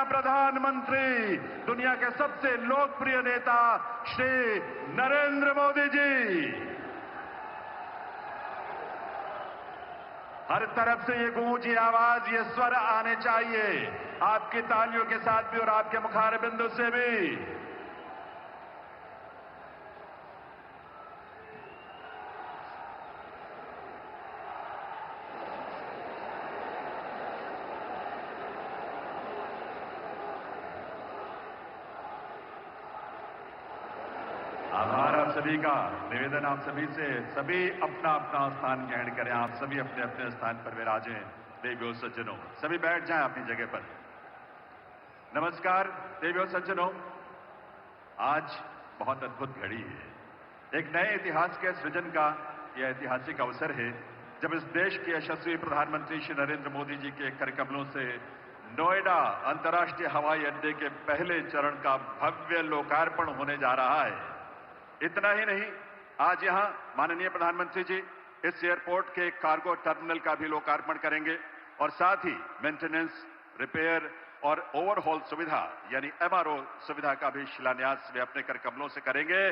माननीय प्रधानमंत्री, दुनिया के सबसे लोकप्रिय नेता श्री नरेंद्र मोदी जी। हर तरफ से ये गूंज, ये आवाज, ये स्वर आने चाहिए, आपकी तालियों के साथ भी और आपके मुखार बिंदु से भी। आभार आप सभी का। निवेदन आप सभी से, सभी अपना अपना स्थान ग्रहण करें। आप सभी अपने अपने स्थान पर विराजें। देवियों सज्जनों, सभी बैठ जाएं अपनी जगह पर। नमस्कार देवियों सज्जनों, आज बहुत अद्भुत घड़ी है। एक नए इतिहास के सृजन का यह ऐतिहासिक अवसर है जब इस देश के यशस्वी प्रधानमंत्री श्री नरेंद्र मोदी जी के करकमलों से नोएडा अंतर्राष्ट्रीय हवाई अड्डे के पहले चरण का भव्य लोकार्पण होने जा रहा है। इतना ही नहीं, आज यहां माननीय प्रधानमंत्री जी इस एयरपोर्ट के कार्गो टर्मिनल का भी लोकार्पण करेंगे और साथ ही मेंटेनेंस, रिपेयर और ओवरहॉल सुविधा यानी एमआरओ सुविधा का भी शिलान्यास वे अपने करकमलों से करेंगे।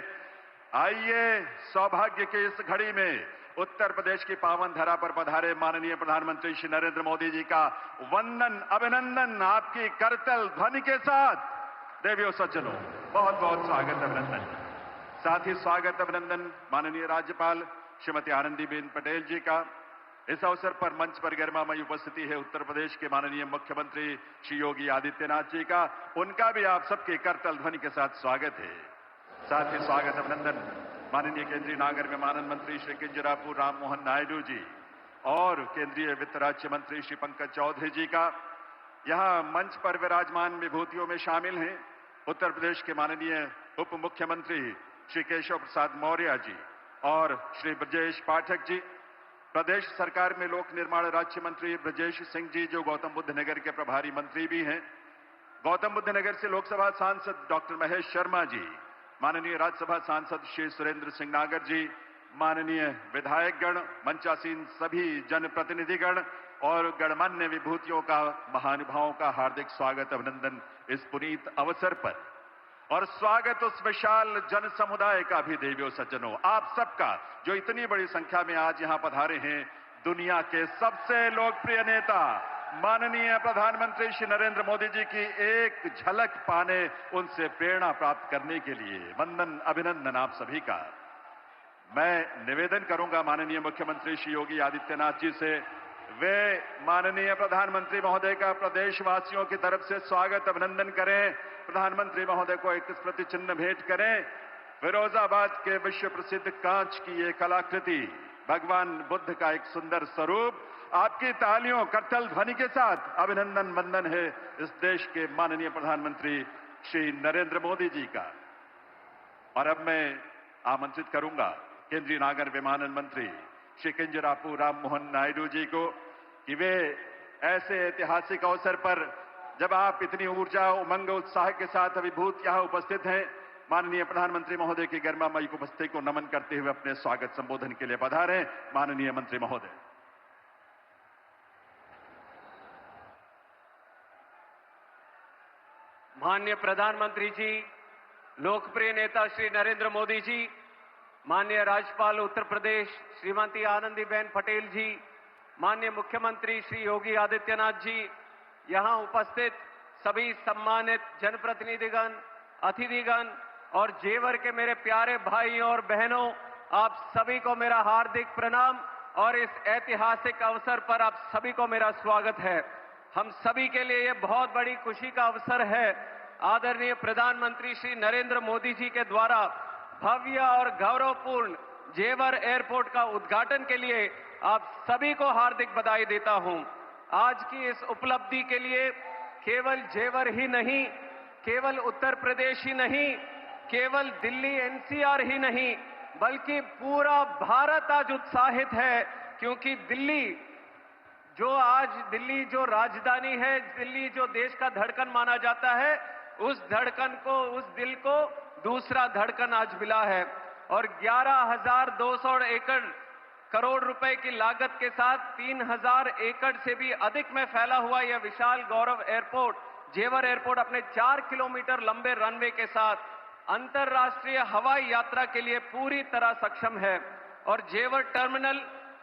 आइए, सौभाग्य की इस घड़ी में उत्तर प्रदेश की पावन धरा पर पधारे माननीय प्रधानमंत्री श्री नरेंद्र मोदी जी का वंदन, अभिनंदन आपकी करतल ध्वनि के साथ। देवियों सज्जनों, बहुत बहुत स्वागत, अभिनंदन। साथ ही स्वागत, अभिनंदन माननीय राज्यपाल श्रीमती आनंदीबेन पटेल जी का। इस अवसर पर मंच पर गरिमामयी उपस्थिति है उत्तर प्रदेश के माननीय मुख्यमंत्री श्री योगी आदित्यनाथ जी का। उनका भी आप सबके करतल ध्वनि के साथ स्वागत है। साथ ही स्वागत, अभिनंदन माननीय केंद्रीय नागर विमानन मंत्री श्री किंजरापू राममोहन नायडू जी और केंद्रीय वित्त राज्य मंत्री श्री पंकज चौधरी जी का। यहां मंच पर विराजमान विभूतियों में शामिल हैं उत्तर प्रदेश के माननीय उप मुख्यमंत्री श्री केशव प्रसाद मौर्य जी और श्री ब्रजेश पाठक जी, प्रदेश सरकार में लोक निर्माण राज्य मंत्री ब्रजेश सिंह जी जो गौतम बुद्ध नगर के प्रभारी मंत्री भी हैं, गौतम बुद्ध नगर से लोकसभा सांसद डॉक्टर महेश शर्मा जी, माननीय राज्यसभा सांसद श्री सुरेंद्र सिंह नागर जी, माननीय विधायकगण, मंचासीन सभी जनप्रतिनिधिगण और गणमान्य विभूतियों का, महानुभावों का हार्दिक स्वागत, अभिनंदन इस पुनीत अवसर पर। और स्वागत उस विशाल जन समुदाय का भी देवियों सज्जनों, आप सबका जो इतनी बड़ी संख्या में आज यहां पधारे हैं। दुनिया के सबसे लोकप्रिय नेता माननीय प्रधानमंत्री श्री नरेंद्र मोदी जी की एक झलक पाने, उनसे प्रेरणा प्राप्त करने के लिए वंदन, अभिनंदन आप सभी का। मैं निवेदन करूंगा माननीय मुख्यमंत्री श्री योगी आदित्यनाथ जी से, वे माननीय प्रधानमंत्री महोदय का प्रदेशवासियों की तरफ से स्वागत, अभिनंदन करें। प्रधानमंत्री महोदय को एक स्मृति चिन्ह भेंट करें। फिरोजाबाद के विश्व प्रसिद्ध कांच की ये कलाकृति, भगवान बुद्ध का एक सुंदर स्वरूप, आपकी तालियों, करतल ध्वनि के साथ अभिनंदन वंदन है इस देश के माननीय प्रधानमंत्री श्री नरेंद्र मोदी जी का। और अब मैं आमंत्रित करूंगा केंद्रीय नागर विमानन मंत्री श्री किंजरापू राममोहन नायडू जी को कि वे ऐसे ऐतिहासिक अवसर पर जब आप इतनी ऊर्जा, उमंग, उत्साह के साथ अभिभूत यहां उपस्थित हैं, माननीय प्रधानमंत्री महोदय की गरिमामयी उपस्थिति को नमन करते हुए अपने स्वागत संबोधन के लिए पधारें। माननीय मंत्री महोदय। माननीय प्रधानमंत्री जी, लोकप्रिय नेता श्री नरेंद्र मोदी जी, माननीय राज्यपाल उत्तर प्रदेश श्रीमती आनंदीबेन पटेल जी, माननीय मुख्यमंत्री श्री योगी आदित्यनाथ जी, यहां उपस्थित सभी सम्मानित जनप्रतिनिधिगण, अतिथिगण और जेवर के मेरे प्यारे भाइयों और बहनों, आप सभी को मेरा हार्दिक प्रणाम और इस ऐतिहासिक अवसर पर आप सभी को मेरा स्वागत है। हम सभी के लिए यह बहुत बड़ी खुशी का अवसर है। आदरणीय प्रधानमंत्री श्री नरेंद्र मोदी जी के द्वारा भव्य और गौरवपूर्ण जेवर एयरपोर्ट का उद्घाटन के लिए आप सभी को हार्दिक बधाई देता हूं। आज की इस उपलब्धि के लिए केवल जेवर ही नहीं, केवल उत्तर प्रदेश ही नहीं, केवल दिल्ली एनसीआर ही नहीं, बल्कि पूरा भारत आज उत्साहित है, क्योंकि दिल्ली जो राजधानी है, दिल्ली जो देश का धड़कन माना जाता है, उस धड़कन को, उस दिल को दूसरा धड़कन आज मिला है। और 11,200 करोड़ रुपए की लागत के साथ 3,000 एकड़ से भी अधिक में फैला हुआ यह विशाल गौरव एयरपोर्ट जेवर एयरपोर्ट अपने 4 किलोमीटर लंबे रनवे के साथ अंतर्राष्ट्रीय हवाई यात्रा के लिए पूरी तरह सक्षम है। और जेवर टर्मिनल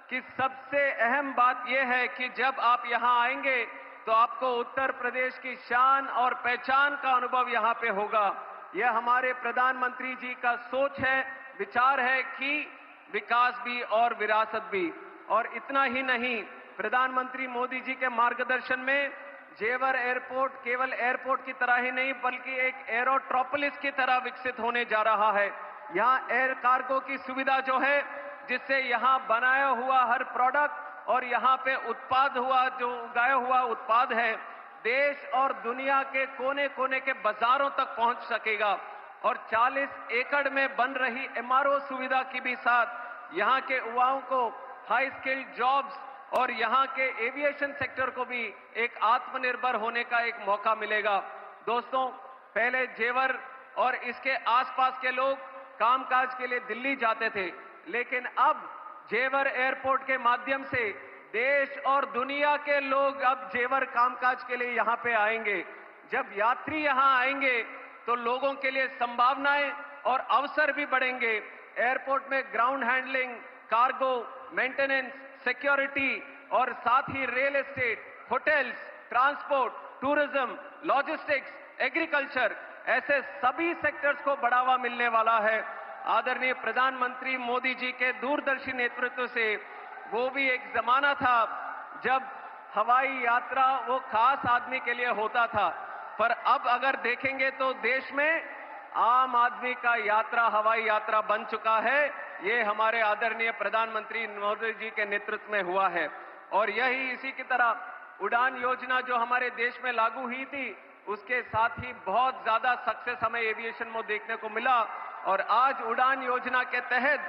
की सबसे अहम बात यह है कि जब आप यहां आएंगे तो आपको उत्तर प्रदेश की शान और पहचान का अनुभव यहां पे होगा। यह हमारे प्रधानमंत्री जी का सोच है, विचार है कि विकास भी और विरासत भी। और इतना ही नहीं, प्रधानमंत्री मोदी जी के मार्गदर्शन में जेवर एयरपोर्ट केवल एयरपोर्ट की तरह ही नहीं बल्कि एक एरोट्रोपोलिस की तरह विकसित होने जा रहा है। यहां एयर कार्गो की सुविधा जो है, जिससे यहां बनाया हुआ हर प्रोडक्ट और यहां पे उत्पाद हुआ जो उगाया हुआ उत्पाद है, देश और दुनिया के कोने कोने के बाजारों तक पहुंच सकेगा। और 40 एकड़ में बन रही एमआरओ सुविधा की भी साथ यहां के युवाओं को हाई स्किल्ड जॉब्स और यहां के एविएशन सेक्टर को भी एक आत्मनिर्भर होने का एक मौका मिलेगा। दोस्तों, पहले जेवर और इसके आसपास के लोग कामकाज के लिए दिल्ली जाते थे, लेकिन अब जेवर एयरपोर्ट के माध्यम से देश और दुनिया के लोग अब जेवर कामकाज के लिए यहां पे आएंगे। जब यात्री यहां आएंगे तो लोगों के लिए संभावनाएं और अवसर भी बढ़ेंगे। एयरपोर्ट में ground handling, cargo, maintenance, security और साथ ही real estate, hotels, transport, tourism, logistics, agriculture, ऐसे सभी सेक्टर्स को बढ़ावा मिलने वाला है। आदरणीय प्रधानमंत्री मोदी जी के दूरदर्शी नेतृत्व से वो भी एक जमाना था जब हवाई यात्रा वो खास आदमी के लिए होता था, पर अब अगर देखेंगे तो देश में आम आदमी का यात्रा हवाई यात्रा बन चुका है। ये हमारे आदरणीय प्रधानमंत्री मोदी जी के नेतृत्व में हुआ है। और यही इसी की तरह उड़ान योजना जो हमारे देश में लागू हुई थी, उसके साथ ही बहुत ज्यादा सक्सेस हमें एविएशन में देखने को मिला। और आज उड़ान योजना के तहत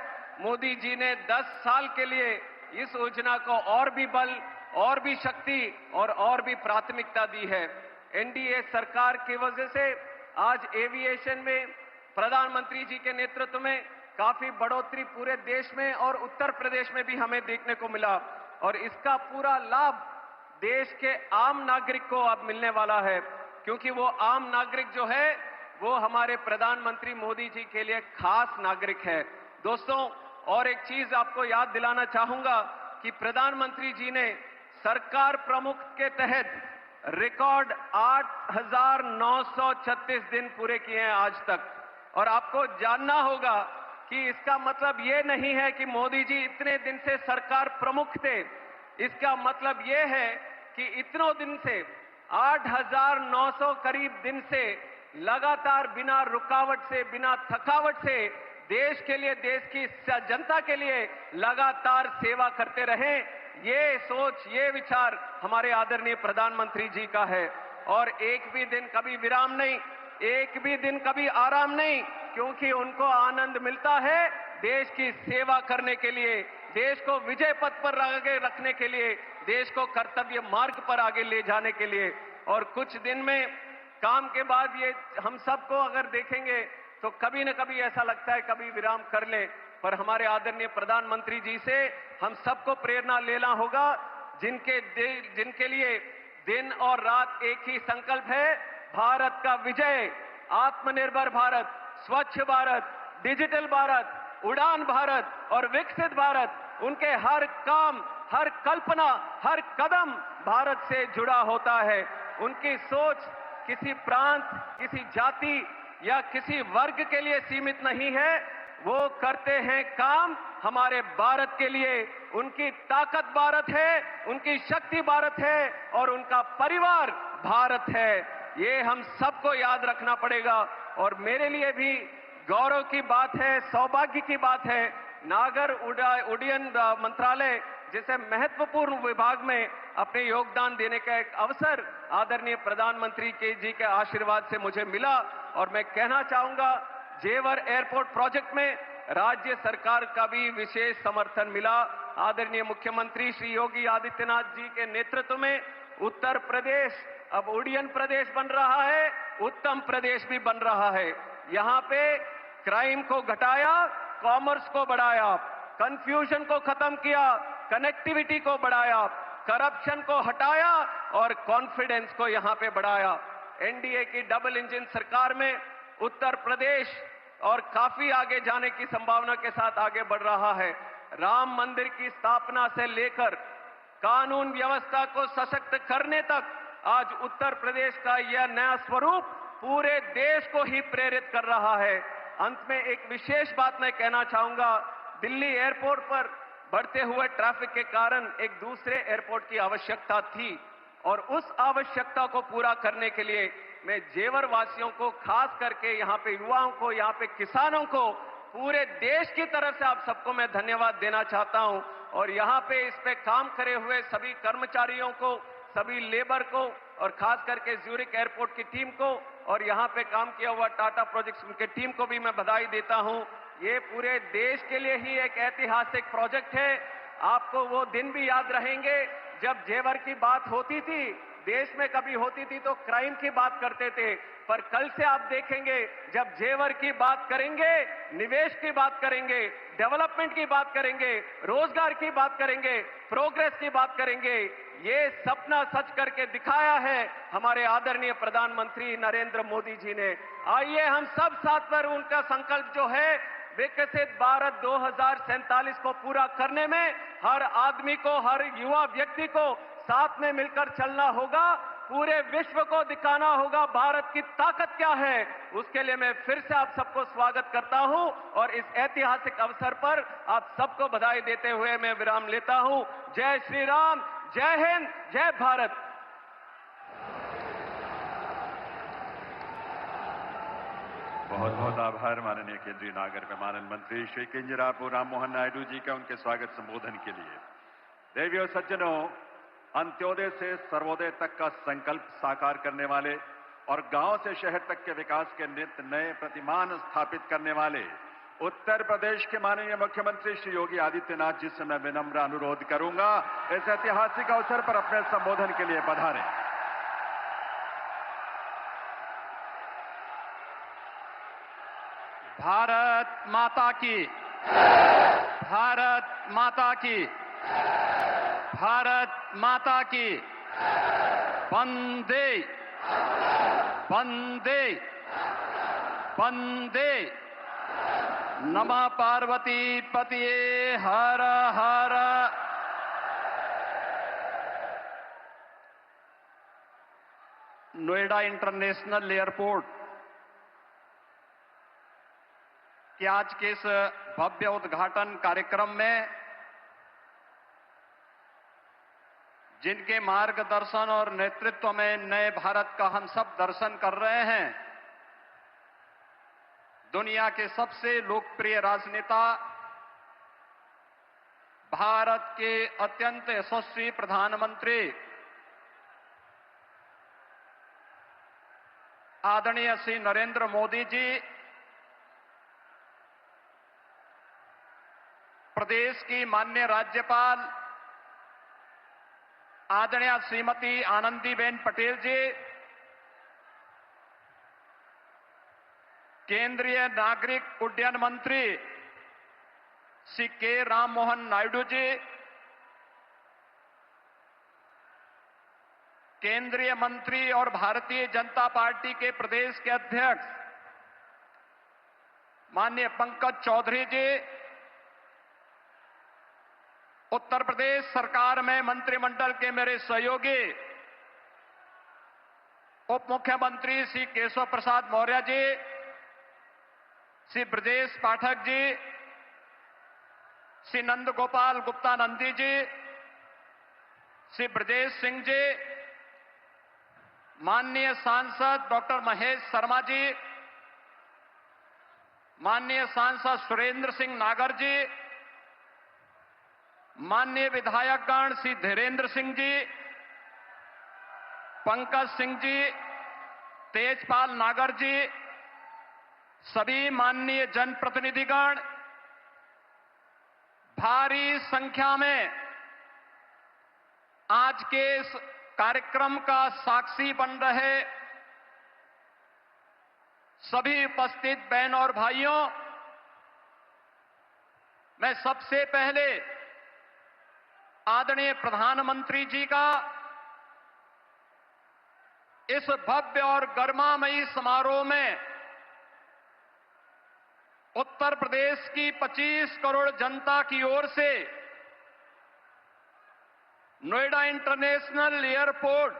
मोदी जी ने 10 साल के लिए इस योजना को और भी बल, और भी शक्ति और भी प्राथमिकता दी है। एनडीए सरकार की वजह से आज एविएशन में प्रधानमंत्री जी के नेतृत्व में काफी बढ़ोतरी पूरे देश में और उत्तर प्रदेश में भी हमें देखने को मिला। और इसका पूरा लाभ देश के आम नागरिक को अब मिलने वाला है, क्योंकि वो आम नागरिक जो है वो हमारे प्रधानमंत्री मोदी जी के लिए खास नागरिक है। दोस्तों, और एक चीज आपको याद दिलाना चाहूंगा कि प्रधानमंत्री जी ने सरकार प्रमुख के तहत रिकॉर्ड 8,936 दिन पूरे किए हैं आज तक। और आपको जानना होगा कि इसका मतलब ये नहीं है कि मोदी जी इतने दिन से सरकार प्रमुख थे। इसका मतलब ये है कि इतनों दिन से 8,900 करीब दिन से लगातार बिना रुकावट से, बिना थकावट से देश के लिए, देश की जनता के लिए लगातार सेवा करते रहे। ये सोच, ये विचार हमारे आदरणीय प्रधानमंत्री जी का है। और एक भी दिन कभी विराम नहीं, एक भी दिन कभी आराम नहीं, क्योंकि उनको आनंद मिलता है देश की सेवा करने के लिए, देश को विजय पथ पर आगे रखने के लिए, देश को कर्तव्य मार्ग पर आगे ले जाने के लिए। और कुछ दिन में काम के बाद ये हम सबको अगर देखेंगे तो कभी न कभी ऐसा लगता है कभी विराम कर ले, पर हमारे आदरणीय प्रधानमंत्री जी से हम सबको प्रेरणा लेना होगा, जिनके लिए दिन और रात एक ही संकल्प है, भारत का विजय, आत्मनिर्भर भारत, स्वच्छ भारत, डिजिटल भारत, उड़ान भारत और विकसित भारत। उनके हर काम, हर कल्पना, हर कदम भारत से जुड़ा होता है। उनकी सोच किसी प्रांत, किसी जाति या किसी वर्ग के लिए सीमित नहीं है। वो करते हैं काम हमारे भारत के लिए। उनकी ताकत भारत है, उनकी शक्ति भारत है और उनका परिवार भारत है। ये हम सबको याद रखना पड़ेगा। और मेरे लिए भी गौरव की बात है, सौभाग्य की बात है, नागर उड्डयन मंत्रालय जैसे महत्वपूर्ण विभाग में अपने योगदान देने का एक अवसर आदरणीय प्रधानमंत्री जी के आशीर्वाद से मुझे मिला। और मैं कहना चाहूंगा, जेवर एयरपोर्ट प्रोजेक्ट में राज्य सरकार का भी विशेष समर्थन मिला। आदरणीय मुख्यमंत्री श्री योगी आदित्यनाथ जी के नेतृत्व में उत्तर प्रदेश अब उड्डयन प्रदेश बन रहा है, उत्तम प्रदेश भी बन रहा है। यहाँ पे क्राइम को घटाया, कॉमर्स को बढ़ाया, कंफ्यूजन को खत्म किया, कनेक्टिविटी को बढ़ाया, करप्शन को हटाया और कॉन्फिडेंस को यहाँ पे बढ़ाया। एनडीए की डबल इंजन सरकार में उत्तर प्रदेश और काफी आगे जाने की संभावना के साथ आगे बढ़ रहा है। राम मंदिर की स्थापना से लेकर कानून व्यवस्था को सशक्त करने तक आज उत्तर प्रदेश का यह नया स्वरूप पूरे देश को ही प्रेरित कर रहा है। अंत में एक विशेष बात मैं कहना चाहूंगा, दिल्ली एयरपोर्ट पर बढ़ते हुए ट्रैफिक के कारण एक दूसरे एयरपोर्ट की आवश्यकता थी और उस आवश्यकता को पूरा करने के लिए मैं जेवर वासियों को, खास करके यहाँ पे युवाओं को, यहाँ पे किसानों को, पूरे देश की तरफ से आप सबको मैं धन्यवाद देना चाहता हूं। और यहाँ पे इस पे काम करे हुए सभी कर्मचारियों को, सभी लेबर को और खास करके ज्यूरिक एयरपोर्ट की टीम को और यहाँ पे काम किया हुआ टाटा प्रोजेक्ट्स की टीम को भी मैं बधाई देता हूं। ये पूरे देश के लिए ही एक ऐतिहासिक प्रोजेक्ट है। आपको वो दिन भी याद रहेंगे जब जेवर की बात होती थी, देश में कभी होती थी तो क्राइम की बात करते थे, पर कल से आप देखेंगे जब जेवर की बात करेंगे, निवेश की बात करेंगे, डेवलपमेंट की बात करेंगे, रोजगार की बात करेंगे, प्रोग्रेस की बात करेंगे। ये सपना सच करके दिखाया है हमारे आदरणीय प्रधानमंत्री नरेंद्र मोदी जी ने। आइए हम सब साथ पर उनका संकल्प जो है विकसित भारत 2047 को पूरा करने में हर आदमी को, हर युवा व्यक्ति को साथ में मिलकर चलना होगा। पूरे विश्व को दिखाना होगा भारत की ताकत क्या है। उसके लिए मैं फिर से आप सबको स्वागत करता हूं और इस ऐतिहासिक अवसर पर आप सबको बधाई देते हुए मैं विराम लेता हूं। जय श्री राम, जय हिंद, जय भारत। बहुत बहुत आभार माननीय केंद्रीय नागर विमानन मंत्री श्री किंजरापू राम मोहन नायडू जी का उनके स्वागत संबोधन के लिए। देवियों सज्जनों, अंत्योदय से सर्वोदय तक का संकल्प साकार करने वाले और गांव से शहर तक के विकास के नित नए प्रतिमान स्थापित करने वाले उत्तर प्रदेश के माननीय मुख्यमंत्री श्री योगी आदित्यनाथ जी से मैं विनम्र अनुरोध करूंगा इस ऐतिहासिक अवसर पर अपने संबोधन के लिए पधारें। भारत माता की, भारत माता की, भारत माता की, वंदे वंदे वंदे। नमः पार्वती पतिये हर हर। नोएडा इंटरनेशनल एयरपोर्ट कि आज के इस भव्य उद्घाटन कार्यक्रम में जिनके मार्गदर्शन और नेतृत्व में नए भारत का हम सब दर्शन कर रहे हैं, दुनिया के सबसे लोकप्रिय राजनेता, भारत के अत्यंत यशस्वी प्रधानमंत्री आदरणीय श्री नरेंद्र मोदी जी, प्रदेश की माननीय राज्यपाल आदरणीय श्रीमती आनंदीबेन पटेल जी, केंद्रीय नागरिक उड्डयन मंत्री श्री के राम मोहन नायडू जी, केंद्रीय मंत्री और भारतीय जनता पार्टी के प्रदेश के अध्यक्ष माननीय पंकज चौधरी जी, उत्तर प्रदेश सरकार में मंत्रिमंडल के मेरे सहयोगी उप मुख्यमंत्री श्री केशव प्रसाद मौर्य जी, श्री ब्रजेश पाठक जी, श्री नंद गोपाल गुप्ता नंदी जी, श्री ब्रजेश सिंह जी, माननीय सांसद डॉक्टर महेश शर्मा जी, माननीय सांसद सुरेंद्र सिंह नागर जी, माननीय विधायकगण श्री धीरेन्द्र सिंह जी, पंकज सिंह जी, तेजपाल नागर जी, सभी माननीय जनप्रतिनिधिगण, भारी संख्या में आज के इस कार्यक्रम का साक्षी बन रहे सभी उपस्थित बहन और भाइयों, मैं सबसे पहले आदरणीय प्रधानमंत्री जी का इस भव्य और गरिमामयी समारोह में उत्तर प्रदेश की 25 करोड़ जनता की ओर से नोएडा इंटरनेशनल एयरपोर्ट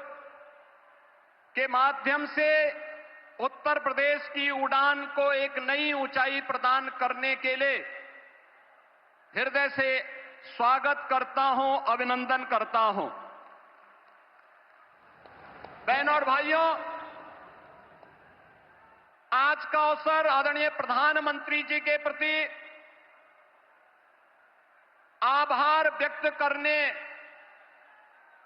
के माध्यम से उत्तर प्रदेश की उड़ान को एक नई ऊंचाई प्रदान करने के लिए हृदय से स्वागत करता हूं, अभिनंदन करता हूं। बहनों और भाइयों, आज का अवसर आदरणीय प्रधानमंत्री जी के प्रति आभार व्यक्त करने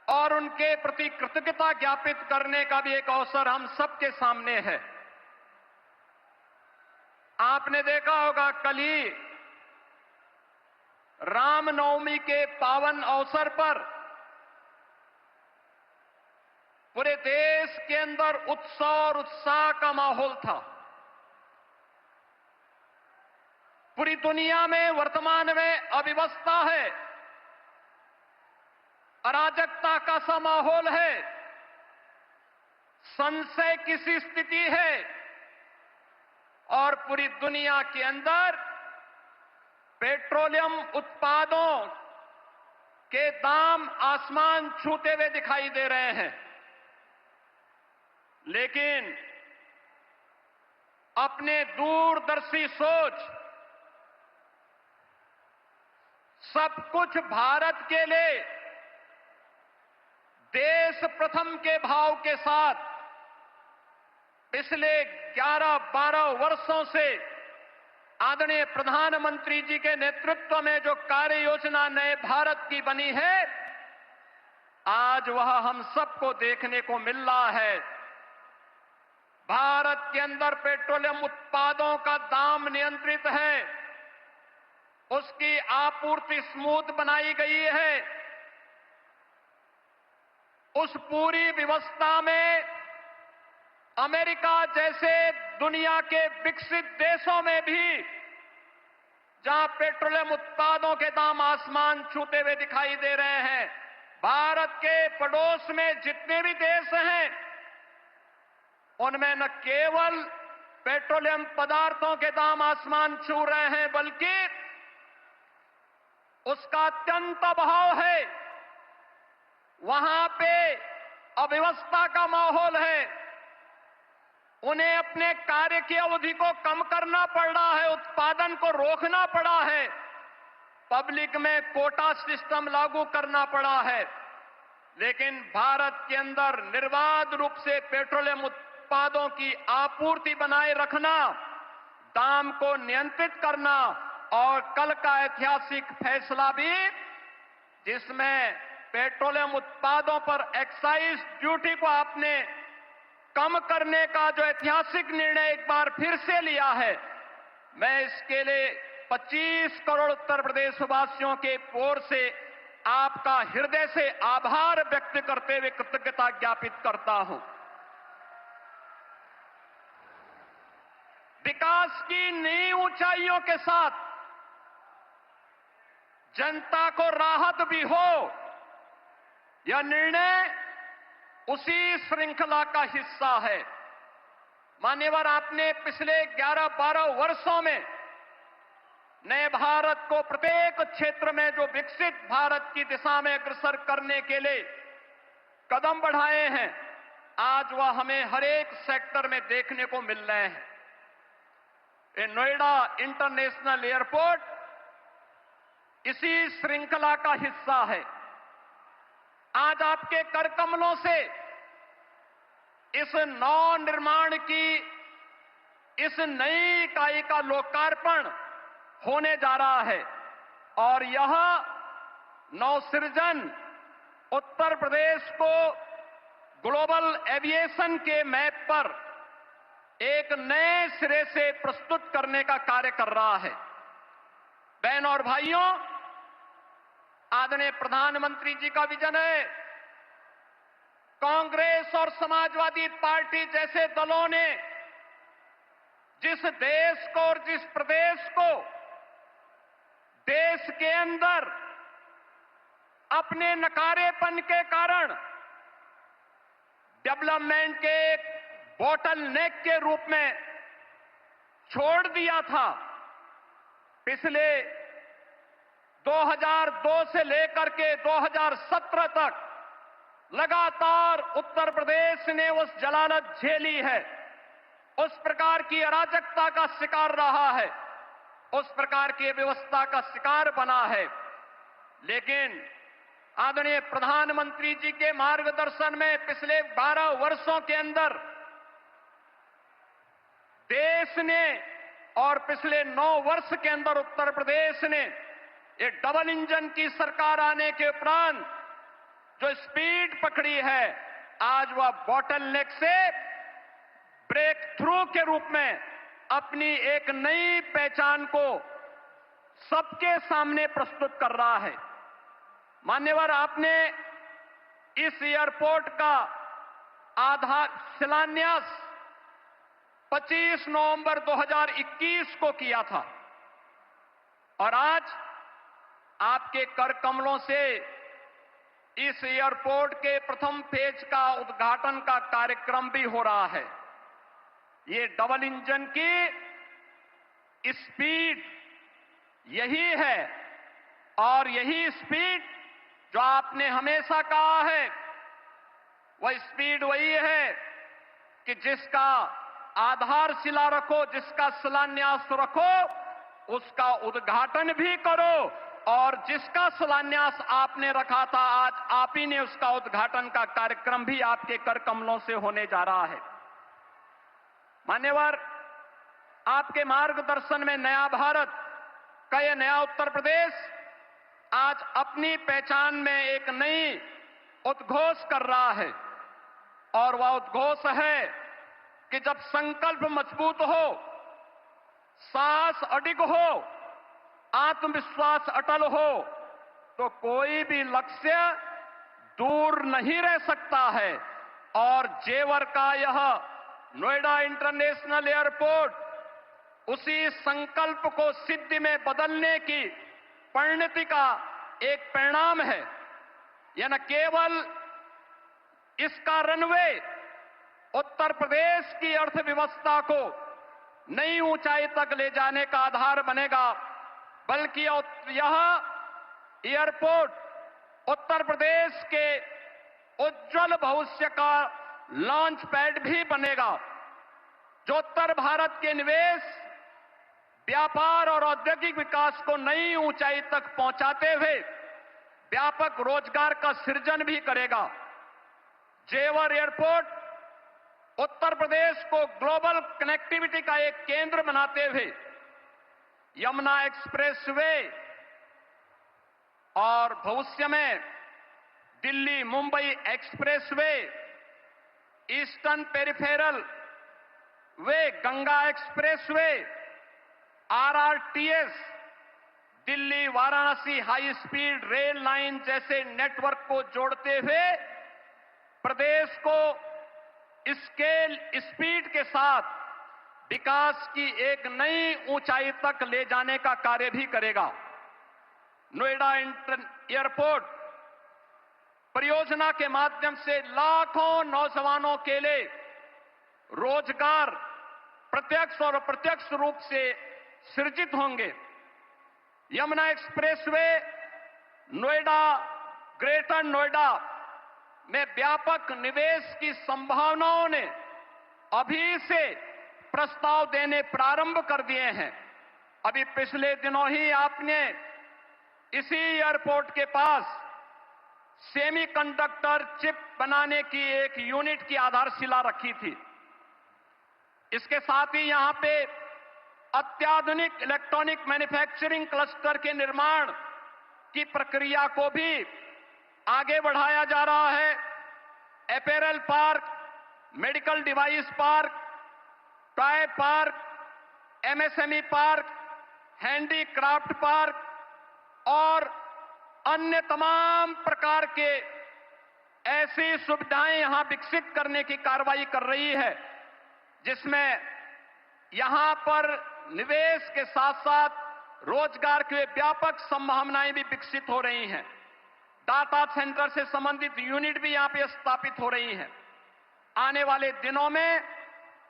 और उनके प्रति कृतज्ञता ज्ञापित करने का भी एक अवसर हम सबके सामने है। आपने देखा होगा, कल ही रामनवमी के पावन अवसर पर पूरे देश के अंदर उत्सव और उत्साह का माहौल था। पूरी दुनिया में वर्तमान में अव्यवस्था है, अराजकता का सा माहौल है, संशय की सी स्थिति है और पूरी दुनिया के अंदर पेट्रोलियम उत्पादों के दाम आसमान छूते हुए दिखाई दे रहे हैं। लेकिन अपने दूरदर्शी सोच, सब कुछ भारत के लिए देश प्रथम के भाव के साथ पिछले 11-12 वर्षों से आदरणीय प्रधानमंत्री जी के नेतृत्व में जो कार्य योजना नए भारत की बनी है, आज वह हम सबको देखने को मिल रहा है। भारत के अंदर पेट्रोलियम उत्पादों का दाम नियंत्रित है, उसकी आपूर्ति स्मूथ बनाई गई है। उस पूरी व्यवस्था में अमेरिका जैसे दुनिया के विकसित देशों में भी, जहां पेट्रोलियम उत्पादों के दाम आसमान छूते हुए दिखाई दे रहे हैं, भारत के पड़ोस में जितने भी देश हैं, उनमें न केवल पेट्रोलियम पदार्थों के दाम आसमान छू रहे हैं, बल्कि उसका अत्यंत अभाव है। वहां पे अव्यवस्था का माहौल है। उन्हें अपने कार्य की अवधि को कम करना पड़ रहा है, उत्पादन को रोकना पड़ा है, पब्लिक में कोटा सिस्टम लागू करना पड़ा है। लेकिन भारत के अंदर निर्बाध रूप से पेट्रोलियम उत्पादों की आपूर्ति बनाए रखना, दाम को नियंत्रित करना और कल का ऐतिहासिक फैसला भी, जिसमें पेट्रोलियम उत्पादों पर एक्साइज ड्यूटी को आपने कम करने का जो ऐतिहासिक निर्णय एक बार फिर से लिया है, मैं इसके लिए 25 करोड़ उत्तर प्रदेश वासियों के ओर से आपका हृदय से आभार व्यक्त करते हुए कृतज्ञता ज्ञापित करता हूं। विकास की नई ऊंचाइयों के साथ जनता को राहत भी हो, यह निर्णय उसी श्रृंखला का हिस्सा है। मान्यवर, आपने पिछले 11-12 वर्षों में नए भारत को प्रत्येक क्षेत्र में जो विकसित भारत की दिशा में अग्रसर करने के लिए कदम बढ़ाए हैं, आज वह हमें हर एक सेक्टर में देखने को मिल रहे हैं। ये नोएडा इंटरनेशनल एयरपोर्ट इसी श्रृंखला का हिस्सा है। आज आपके कर कमलों से इस नव निर्माण की, इस नई इकाई का लोकार्पण होने जा रहा है और यह नवसृजन उत्तर प्रदेश को ग्लोबल एविएशन के मैप पर एक नए सिरे से प्रस्तुत करने का कार्य कर रहा है। बहनों और भाइयों, आदरणीय प्रधानमंत्री जी का विजन है। कांग्रेस और समाजवादी पार्टी जैसे दलों ने जिस देश को और जिस प्रदेश को देश के अंदर अपने नकारेपन के कारण डेवलपमेंट के एक बॉटल नेक के रूप में छोड़ दिया था। पिछले 2002 से लेकर के 2017 तक लगातार उत्तर प्रदेश ने उस जलालत झेली है, उस प्रकार की अराजकता का शिकार रहा है, उस प्रकार की व्यवस्था का शिकार बना है। लेकिन आदरणीय प्रधानमंत्री जी के मार्गदर्शन में पिछले 12 वर्षों के अंदर देश ने और पिछले 9 वर्ष के अंदर उत्तर प्रदेश ने ये डबल इंजन की सरकार आने के उपरांत जो स्पीड पकड़ी है, आज वह बॉटल नेक से ब्रेक थ्रू के रूप में अपनी एक नई पहचान को सबके सामने प्रस्तुत कर रहा है। मान्यवर, आपने इस एयरपोर्ट का आधार शिलान्यास 25 नवंबर 2021 को किया था और आज आपके कर कमलों से इस एयरपोर्ट के प्रथम फेज का उद्घाटन का कार्यक्रम भी हो रहा है। ये डबल इंजन की स्पीड यही है और यही स्पीड जो आपने हमेशा कहा है, वह स्पीड वही है कि जिसका आधारशिला रखो, जिसका शिलान्यास रखो, उसका उद्घाटन भी करो और जिसका शिलान्यास आपने रखा था, आज आप ही ने उसका उद्घाटन का कार्यक्रम भी आपके कर कमलों से होने जा रहा है। मान्यवर, आपके मार्गदर्शन में नया भारत का यह नया उत्तर प्रदेश आज अपनी पहचान में एक नई उद्घोष कर रहा है और वह उद्घोष है कि जब संकल्प मजबूत हो, साहस अडिग हो, आत्मविश्वास अटल हो, तो कोई भी लक्ष्य दूर नहीं रह सकता है। और जेवर का यह नोएडा इंटरनेशनल एयरपोर्ट उसी संकल्प को सिद्धि में बदलने की परिणति का एक परिणाम है। यह न केवल इसका रनवे उत्तर प्रदेश की अर्थव्यवस्था को नई ऊंचाई तक ले जाने का आधार बनेगा, बल्कि यह एयरपोर्ट उत्तर प्रदेश के उज्जवल भविष्य का लॉन्च पैड भी बनेगा, जो उत्तर भारत के निवेश, व्यापार और औद्योगिक विकास को नई ऊंचाई तक पहुंचाते हुए व्यापक रोजगार का सृजन भी करेगा। जेवर एयरपोर्ट उत्तर प्रदेश को ग्लोबल कनेक्टिविटी का एक केंद्र बनाते हुए यमुना एक्सप्रेसवे और भविष्य में Delhi Mumbai expressway, eastern peripheral way, Ganga expressway, RRTS, Delhi Varanasi high speed rail line जैसे नेटवर्क को जोड़ते हुए प्रदेश को स्केल स्पीड के साथ विकास की एक नई ऊंचाई तक ले जाने का कार्य भी करेगा। नोएडा एयरपोर्ट परियोजना के माध्यम से लाखों नौजवानों के लिए रोजगार प्रत्यक्ष और अप्रत्यक्ष रूप से सृजित होंगे। यमुना एक्सप्रेसवे नोएडा, ग्रेटर नोएडा में व्यापक निवेश की संभावनाओं ने अभी से प्रस्ताव देने प्रारंभ कर दिए हैं। अभी पिछले दिनों ही आपने इसी एयरपोर्ट के पास सेमीकंडक्टर चिप बनाने की एक यूनिट की आधारशिला रखी थी। इसके साथ ही यहां पे अत्याधुनिक इलेक्ट्रॉनिक मैन्युफैक्चरिंग क्लस्टर के निर्माण की प्रक्रिया को भी आगे बढ़ाया जा रहा है। Apparel park, medical device park, toy park, MSME park, handicraft park और अन्य तमाम प्रकार के ऐसी सुविधाएं यहां विकसित करने की कार्रवाई कर रही है, जिसमें यहां पर निवेश के साथ साथ रोजगार के व्यापक संभावनाएं भी विकसित हो रही हैं। डाटा सेंटर से संबंधित यूनिट भी यहां पे स्थापित हो रही हैं। आने वाले दिनों में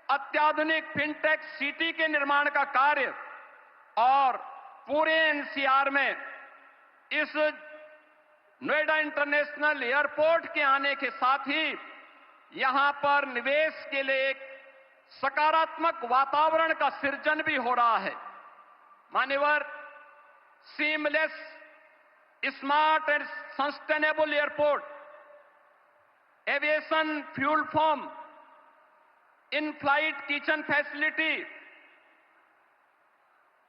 अत्याधुनिक फिनटेक सिटी के निर्माण का कार्य और पूरे एनसीआर में इस नोएडा इंटरनेशनल एयरपोर्ट के आने के साथ ही यहां पर निवेश के लिए एक सकारात्मक वातावरण का सृजन भी हो रहा है। मान्यवर, seamless, smart and sustainable airport, aviation fuel form, in flight kitchen facility,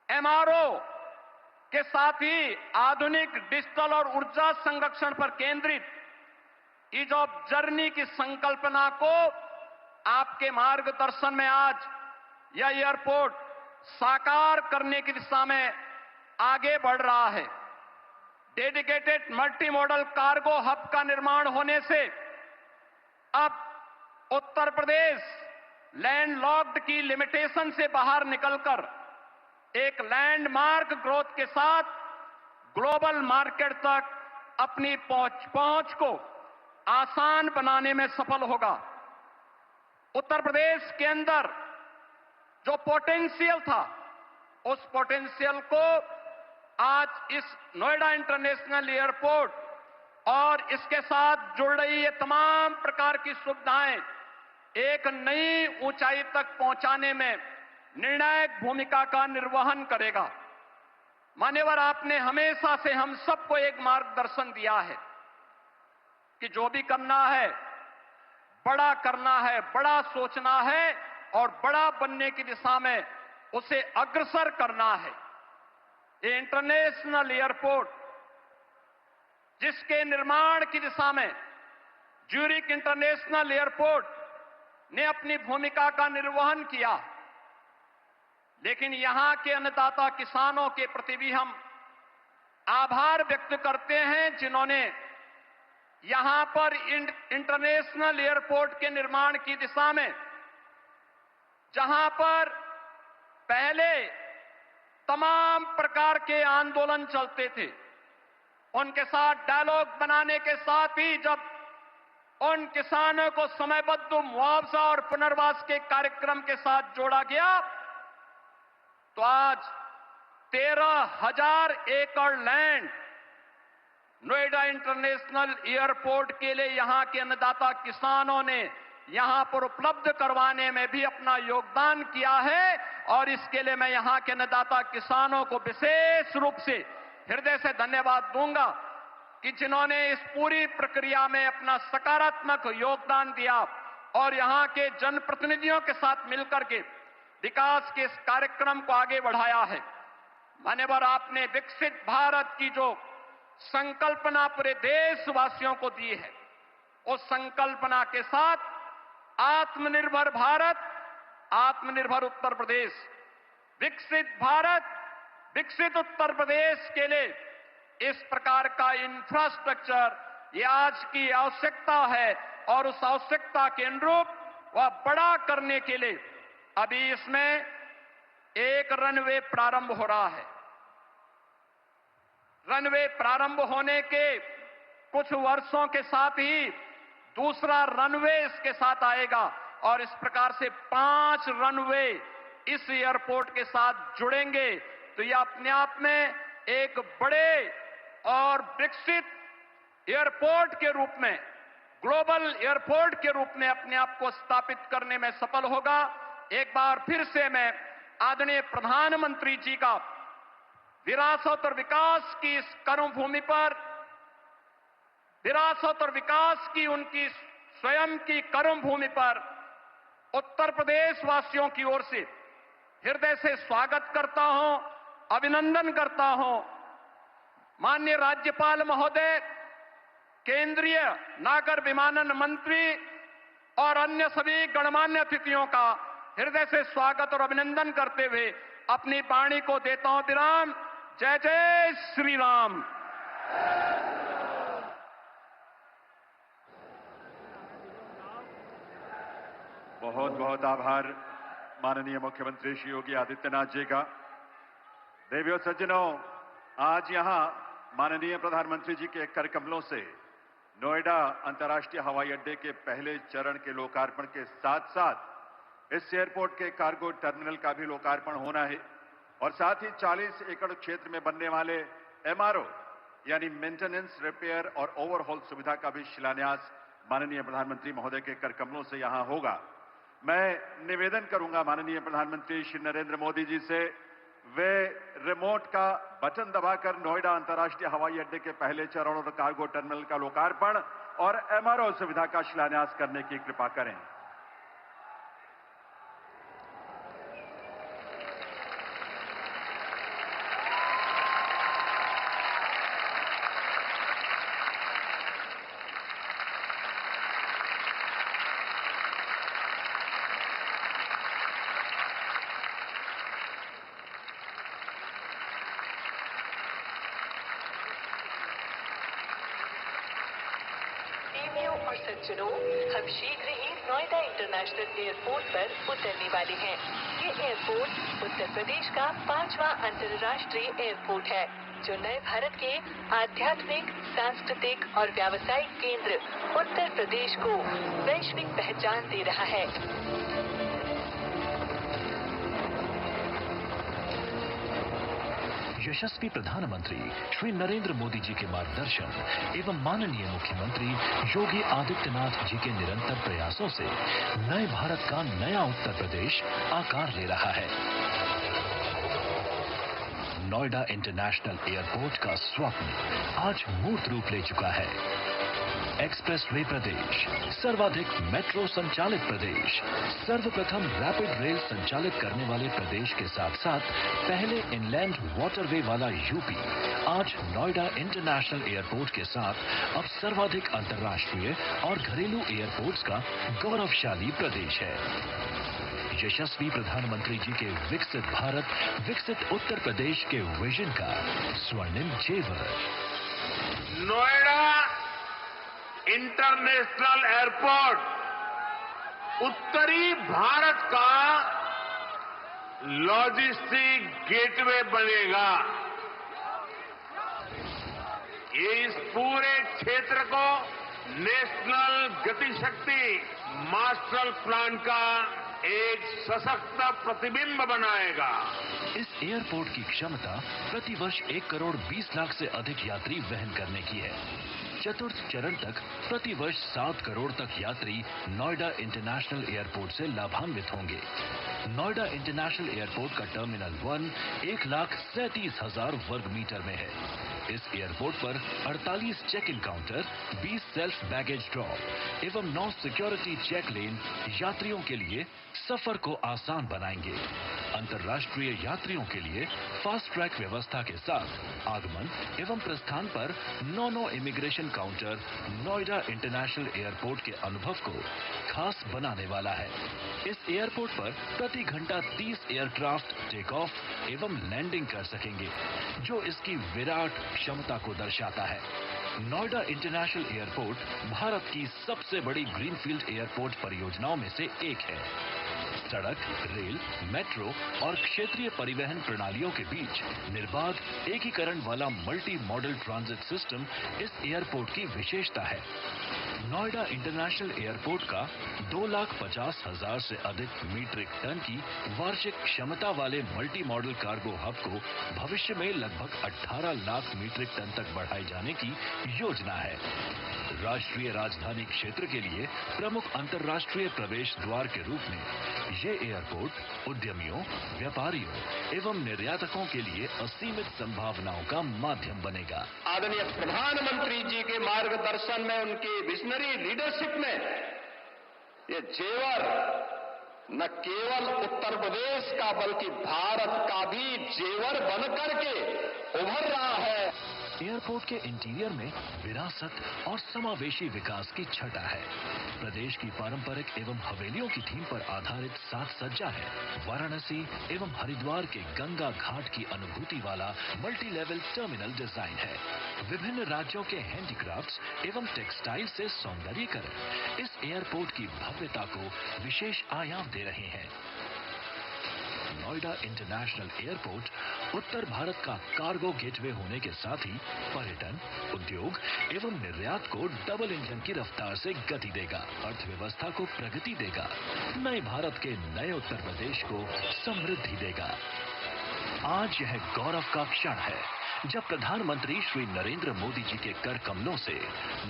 MRO के साथ ही आधुनिक डिजिटल और ऊर्जा संरक्षण पर केंद्रित ईज ऑफ जर्नी की संकल्पना को आपके मार्गदर्शन में आज यह एयरपोर्ट साकार करने की दिशा में आगे बढ़ रहा है। Dedicated multi modal cargo hub का निर्माण होने से अब उत्तर प्रदेश लैंडलॉक्ड की लिमिटेशन से बाहर निकलकर एक लैंडमार्क ग्रोथ के साथ ग्लोबल मार्केट तक अपनी पहुंच को आसान बनाने में सफल होगा। उत्तर प्रदेश के अंदर जो पोटेंशियल था, उस पोटेंशियल को आज इस नोएडा इंटरनेशनल एयरपोर्ट और इसके साथ जुड़ रही ये तमाम प्रकार की सुविधाएं एक नई ऊंचाई तक पहुंचाने में निर्णायक भूमिका का निर्वहन करेगा। मान्यवर, आपने हमेशा से हम सबको एक मार्गदर्शन दिया है कि जो भी करना है, बड़ा करना है, बड़ा सोचना है और बड़ा बनने की दिशा में उसे अग्रसर करना है। ये इंटरनेशनल एयरपोर्ट जिसके निर्माण की दिशा में ज्यूरिक इंटरनेशनल एयरपोर्ट ने अपनी भूमिका का निर्वहन किया, लेकिन यहां के अन्नदाता किसानों के प्रति भी हम आभार व्यक्त करते हैं, जिन्होंने यहां पर इंटरनेशनल एयरपोर्ट के निर्माण की दिशा में, जहां पर पहले तमाम प्रकार के आंदोलन चलते थे, उनके साथ डायलॉग बनाने के साथ ही जब उन किसानों को समयबद्ध मुआवजा और पुनर्वास के कार्यक्रम के साथ जोड़ा गया, तो आज 13,000 एकड़ लैंड नोएडा इंटरनेशनल एयरपोर्ट के लिए यहां के अन्नदाता किसानों ने यहां पर उपलब्ध करवाने में भी अपना योगदान किया है। और इसके लिए मैं यहां के अन्नदाता किसानों को विशेष रूप से हृदय से धन्यवाद दूंगा कि जिन्होंने इस पूरी प्रक्रिया में अपना सकारात्मक योगदान दिया और यहां के जनप्रतिनिधियों के साथ मिलकर के विकास के इस कार्यक्रम को आगे बढ़ाया है। मान्यवर, आपने विकसित भारत की जो संकल्पना पूरे देशवासियों को दी है, उस संकल्पना के साथ आत्मनिर्भर भारत, आत्मनिर्भर उत्तर प्रदेश, विकसित भारत, विकसित उत्तर प्रदेश के लिए इस प्रकार का इंफ्रास्ट्रक्चर ये आज की आवश्यकता है और उस आवश्यकता के अनुरूप वह बड़ा करने के लिए अभी इसमें एक रनवे प्रारंभ हो रहा है। रनवे प्रारंभ होने के कुछ वर्षों के साथ ही दूसरा रनवे इसके साथ आएगा और इस प्रकार से 5 रनवे इस एयरपोर्ट के साथ जुड़ेंगे। तो यह अपने आप में एक बड़े और विकसित एयरपोर्ट के रूप में, ग्लोबल एयरपोर्ट के रूप में अपने आप को स्थापित करने में सफल होगा। एक बार फिर से मैं आदरणीय प्रधानमंत्री जी का विरासत और विकास की इस कर्मभूमि पर, विरासत और विकास की उनकी स्वयं की कर्मभूमि पर उत्तर प्रदेश वासियों की ओर से हृदय से स्वागत करता हूं, अभिनंदन करता हूं। माननीय राज्यपाल महोदय, केंद्रीय नागर विमानन मंत्री और अन्य सभी गणमान्य अतिथियों का हृदय से स्वागत और अभिनंदन करते हुए अपनी वाणी को देता हूं विराम। जय जय श्री राम। बहुत बहुत आभार माननीय मुख्यमंत्री श्री योगी आदित्यनाथ जी का। देवियों सज्जनों, आज यहां माननीय प्रधानमंत्री जी के कर कमलों से नोएडा अंतर्राष्ट्रीय हवाई अड्डे के पहले चरण के लोकार्पण के साथ साथ इस एयरपोर्ट के कार्गो टर्मिनल का भी लोकार्पण होना है और साथ ही 40 एकड़ क्षेत्र में बनने वाले एमआरओ यानी मेंटेनेंस, रिपेयर और ओवरहॉल सुविधा का भी शिलान्यास माननीय प्रधानमंत्री महोदय के कर कमलों से यहां होगा। मैं निवेदन करूंगा माननीय प्रधानमंत्री श्री नरेंद्र मोदी जी से वे रिमोट का बटन दबाकर नोएडा अंतर्राष्ट्रीय हवाई अड्डे के पहले चरण और कार्गो टर्मिनल का लोकार्पण और एमआरओ सुविधा का शिलान्यास करने की कृपा करें। देवियों और सज्जनों, हम शीघ्र ही नोएडा इंटरनेशनल एयरपोर्ट पर उतरने वाले हैं। ये एयरपोर्ट उत्तर प्रदेश का 5वां अंतर्राष्ट्रीय एयरपोर्ट है, जो नए भारत के आध्यात्मिक, सांस्कृतिक और व्यावसायिक केंद्र उत्तर प्रदेश को वैश्विक पहचान दे रहा है। यशस्वी प्रधानमंत्री श्री नरेंद्र मोदी जी के मार्गदर्शन एवं माननीय मुख्यमंत्री योगी आदित्यनाथ जी के निरंतर प्रयासों से नए भारत का नया उत्तर प्रदेश आकार ले रहा है। नोएडा इंटरनेशनल एयरपोर्ट का स्वप्न आज मूर्त रूप ले चुका है। एक्सप्रेसवे प्रदेश, सर्वाधिक मेट्रो संचालित प्रदेश, सर्वप्रथम रैपिड रेल संचालित करने वाले प्रदेश के साथ साथ पहले इनलैंड वाटरवे वाला यूपी आज नोएडा इंटरनेशनल एयरपोर्ट के साथ अब सर्वाधिक अंतर्राष्ट्रीय और घरेलू एयरपोर्ट्स का गौरवशाली प्रदेश है। यशस्वी प्रधानमंत्री जी के विकसित भारत, विकसित उत्तर प्रदेश के विजन का स्वर्णिम जेवर। नोएडा इंटरनेशनल एयरपोर्ट उत्तरी भारत का लॉजिस्टिक गेटवे बनेगा। ये इस पूरे क्षेत्र को नेशनल गतिशक्ति मास्टर प्लान का एक सशक्त प्रतिबिंब बनाएगा। इस एयरपोर्ट की क्षमता प्रति वर्ष 1 करोड़ 20 लाख से अधिक यात्री वहन करने की है। चतुर्थ चरण तक प्रति वर्ष 7 करोड़ तक यात्री नोएडा इंटरनेशनल एयरपोर्ट से लाभान्वित होंगे। नोएडा इंटरनेशनल एयरपोर्ट का टर्मिनल 1 1,37,000 वर्ग मीटर में है। इस एयरपोर्ट पर 48 check in counter, 20 self baggage drop एवं 9 सिक्योरिटी चेक लेन यात्रियों के लिए सफर को आसान बनाएंगे। अंतर्राष्ट्रीय यात्रियों के लिए फास्ट ट्रैक व्यवस्था के साथ आगमन एवं प्रस्थान पर 9 immigration counter Noida international airport के अनुभव को खास बनाने वाला है। इस एयरपोर्ट पर प्रति घंटा 30 एयरक्राफ्ट टेक ऑफ एवं लैंडिंग कर सकेंगे, जो इसकी विराट क्षमता को दर्शाता है। नोएडा इंटरनेशनल एयरपोर्ट भारत की सबसे बड़ी ग्रीनफील्ड एयरपोर्ट परियोजनाओं में से एक है। सड़क, रेल, मेट्रो और क्षेत्रीय परिवहन प्रणालियों के बीच निर्बाध एकीकरण वाला मल्टी मॉडल ट्रांजिट सिस्टम इस एयरपोर्ट की विशेषता है। नोएडा इंटरनेशनल एयरपोर्ट का 2,50,000 से अधिक मीट्रिक टन की वार्षिक क्षमता वाले मल्टी मॉडल कार्गो हब को भविष्य में लगभग 18 लाख मीट्रिक टन तक बढ़ाए जाने की योजना है। राष्ट्रीय राजधानी क्षेत्र के लिए प्रमुख अंतर्राष्ट्रीय प्रवेश द्वार के रूप में ये एयरपोर्ट उद्यमियों, व्यापारियों एवं निर्यातकों के लिए असीमित संभावनाओं का माध्यम बनेगा। आदरणीय प्रधानमंत्री जी के मार्गदर्शन में, उनकी विजनरी लीडरशिप में ये जेवर न केवल उत्तर प्रदेश का बल्कि भारत का भी जेवर बनकर के उभर रहा है। एयरपोर्ट के इंटीरियर में विरासत और समावेशी विकास की छटा है। प्रदेश की पारंपरिक एवं हवेलियों की थीम पर आधारित साज सज्जा है। वाराणसी एवं हरिद्वार के गंगा घाट की अनुभूति वाला मल्टी लेवल टर्मिनल डिजाइन है। विभिन्न राज्यों के हैंडीक्राफ्ट्स एवं टेक्सटाइल से सौंदर्यीकरण इस एयरपोर्ट की भव्यता को विशेष आयाम दे रहे हैं। नोएडा नोएडा इंटरनेशनल एयरपोर्ट उत्तर भारत का कार्गो गेटवे होने के साथ ही पर्यटन, उद्योग एवं निर्यात को डबल इंजन की रफ्तार से गति देगा, अर्थव्यवस्था को प्रगति देगा, नए भारत के नए उत्तर प्रदेश को समृद्धि देगा। आज यह गौरव का क्षण है जब प्रधानमंत्री श्री नरेंद्र मोदी जी के कर कमलों से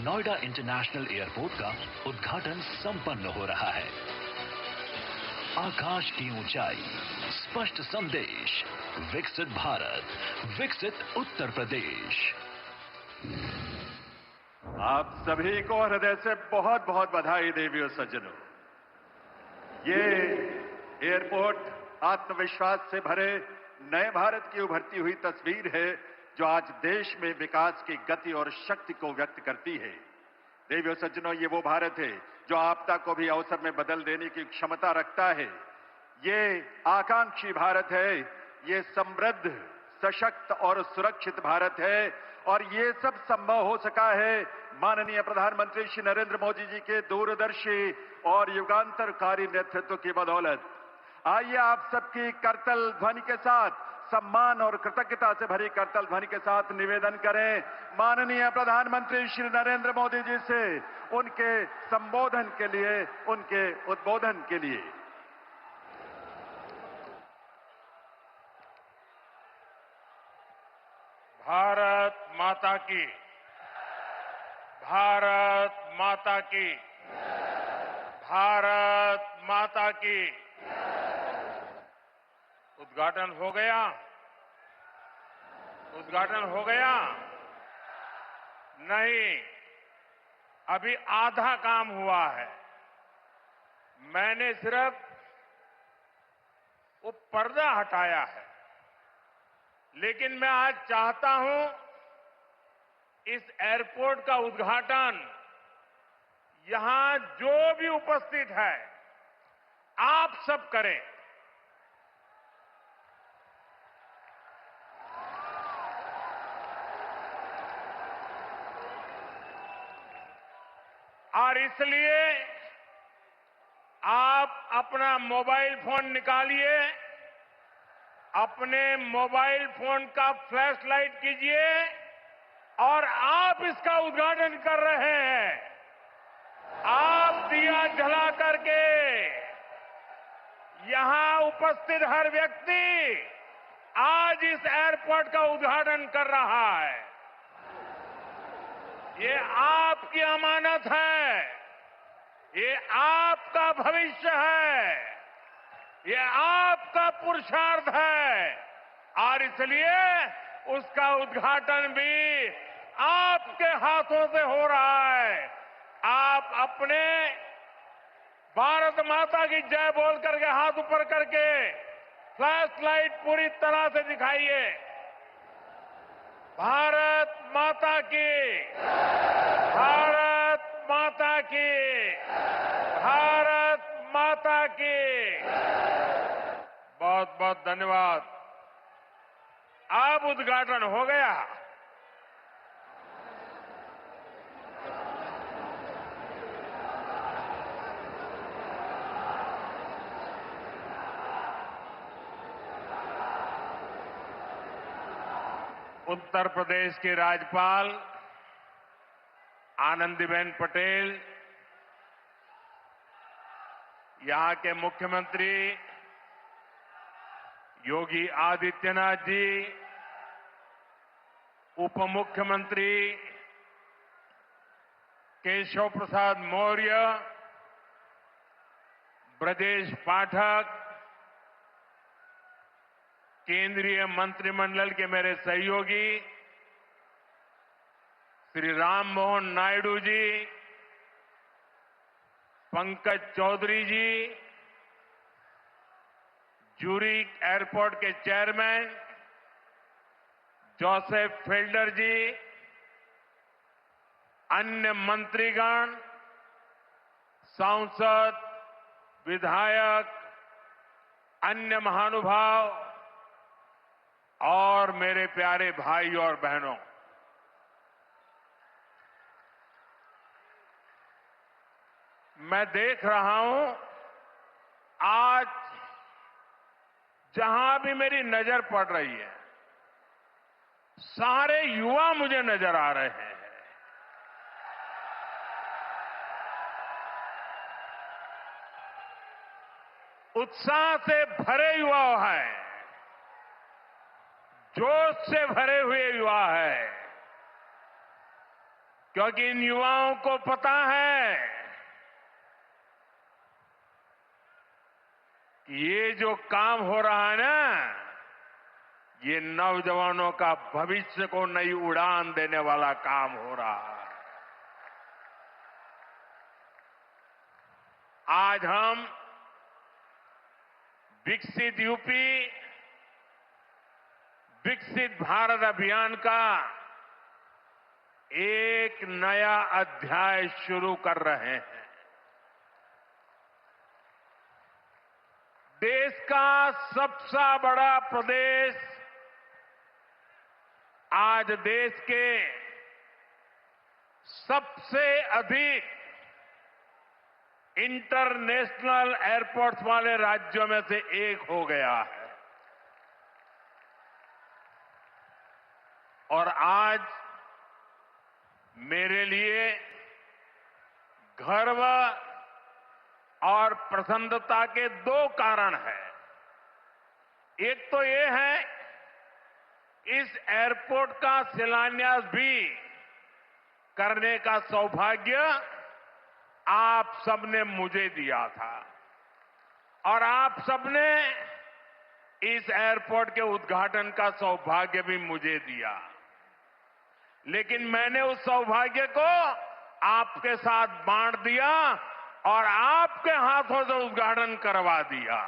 नोएडा इंटरनेशनल एयरपोर्ट का उद्घाटन संपन्न हो रहा है। आकाश की ऊंचाई, स्पष्ट संदेश, विकसित भारत, विकसित उत्तर प्रदेश। आप सभी को हृदय से बहुत बहुत बधाई देवियों सज्जनों। ये एयरपोर्ट आत्मविश्वास से भरे नए भारत की उभरती हुई तस्वीर है जो आज देश में विकास की गति और शक्ति को व्यक्त करती है। देवियों सज्जनों, ये वो भारत है जो आपदा को भी अवसर में बदल देने की क्षमता रखता है। ये आकांक्षी भारत है, ये समृद्ध, सशक्त और सुरक्षित भारत है और ये सब संभव हो सका है माननीय प्रधानमंत्री श्री नरेंद्र मोदी जी के दूरदर्शी और युगांतरकारी नेतृत्व की बदौलत। आइए आप सबकी करतल ध्वनि के साथ, सम्मान और कृतज्ञता से भरी करतल ध्वनि के साथ निवेदन करें माननीय प्रधानमंत्री श्री नरेंद्र मोदी जी से उनके संबोधन के लिए, उनके उद्बोधन के लिए। भारत माता की, भारत माता की, भारत माता की। उद्घाटन हो गया, उद्घाटन हो गया? नहीं, अभी आधा काम हुआ है। मैंने सिर्फ वो पर्दा हटाया है, लेकिन मैं आज चाहता हूं इस एयरपोर्ट का उद्घाटन यहां जो भी उपस्थित है आप सब करें। और इसलिए आप अपना मोबाइल फोन निकालिए, अपने मोबाइल फोन का फ्लैश लाइट कीजिए और आप इसका उद्घाटन कर रहे हैं। आप दिया जला करके यहां उपस्थित हर व्यक्ति आज इस एयरपोर्ट का उद्घाटन कर रहा है। ये आपकी अमानत है, ये आपका भविष्य है, ये आपका पुरुषार्थ है और इसलिए उसका उद्घाटन भी आपके हाथों से हो रहा है। आप अपने भारत माता की जय बोल करके हाथ ऊपर करके फ्लैश लाइट पूरी तरह से दिखाइए। भारत माता की, भारत माता की, भारत माता की। बहुत बहुत धन्यवाद। अब उद्घाटन हो गया। उत्तर प्रदेश के राज्यपाल आनंदीबेन पटेल, यहां के मुख्यमंत्री योगी आदित्यनाथ जी, उप मुख्यमंत्री केशव प्रसाद मौर्य, ब्रजेश पाठक, केंद्रीय मंत्रिमंडल के मेरे सहयोगी श्री राम मोहन नायडू जी, पंकज चौधरी जी, ज्यूरिक एयरपोर्ट के चेयरमैन जोसेफ फेल्डर जी, अन्य मंत्रीगण, सांसद, विधायक, अन्य महानुभाव और मेरे प्यारे भाई और बहनों, मैं देख रहा हूं आज जहां भी मेरी नजर पड़ रही है, सारे युवा मुझे नजर आ रहे हैं। उत्साह से भरे युवा हैं, जोश से भरे हुए युवा हैं, क्योंकि इन युवाओं को पता है कि ये जो काम हो रहा है ना, ये नौजवानों का भविष्य को नई उड़ान देने वाला काम हो रहा है। आज हम विकसित यूपी, विकसित भारत अभियान का एक नया अध्याय शुरू कर रहे हैं। देश का सबसे बड़ा प्रदेश आज देश के सबसे अधिक इंटरनेशनल एयरपोर्ट्स वाले राज्यों में से एक हो गया है। और आज मेरे लिए गर्व और प्रसन्नता के दो कारण हैं। एक तो ये है, इस एयरपोर्ट का शिलान्यास भी करने का सौभाग्य आप सबने मुझे दिया था और आप सबने इस एयरपोर्ट के उद्घाटन का सौभाग्य भी मुझे दिया। लेकिन मैंने उस सौभाग्य को आपके साथ बांट दिया और आपके हाथों से उद्घाटन करवा दिया।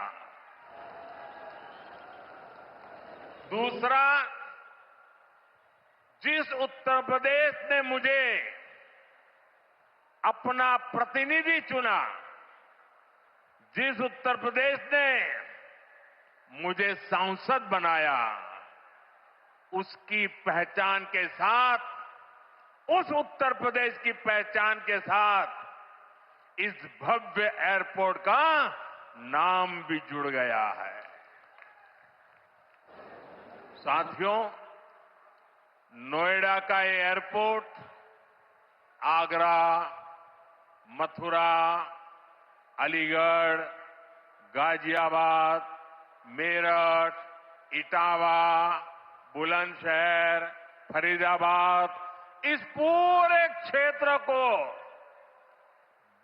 दूसरा, जिस उत्तर प्रदेश ने मुझे अपना प्रतिनिधि चुना, जिस उत्तर प्रदेश ने मुझे सांसद बनाया, उसकी पहचान के साथ, उस उत्तर प्रदेश की पहचान के साथ इस भव्य एयरपोर्ट का नाम भी जुड़ गया है। साथियों, नोएडा का ये एयरपोर्ट आगरा, मथुरा, अलीगढ़, गाजियाबाद, मेरठ, इटावा, बुलंदशहर, फरीदाबाद, इस पूरे क्षेत्र को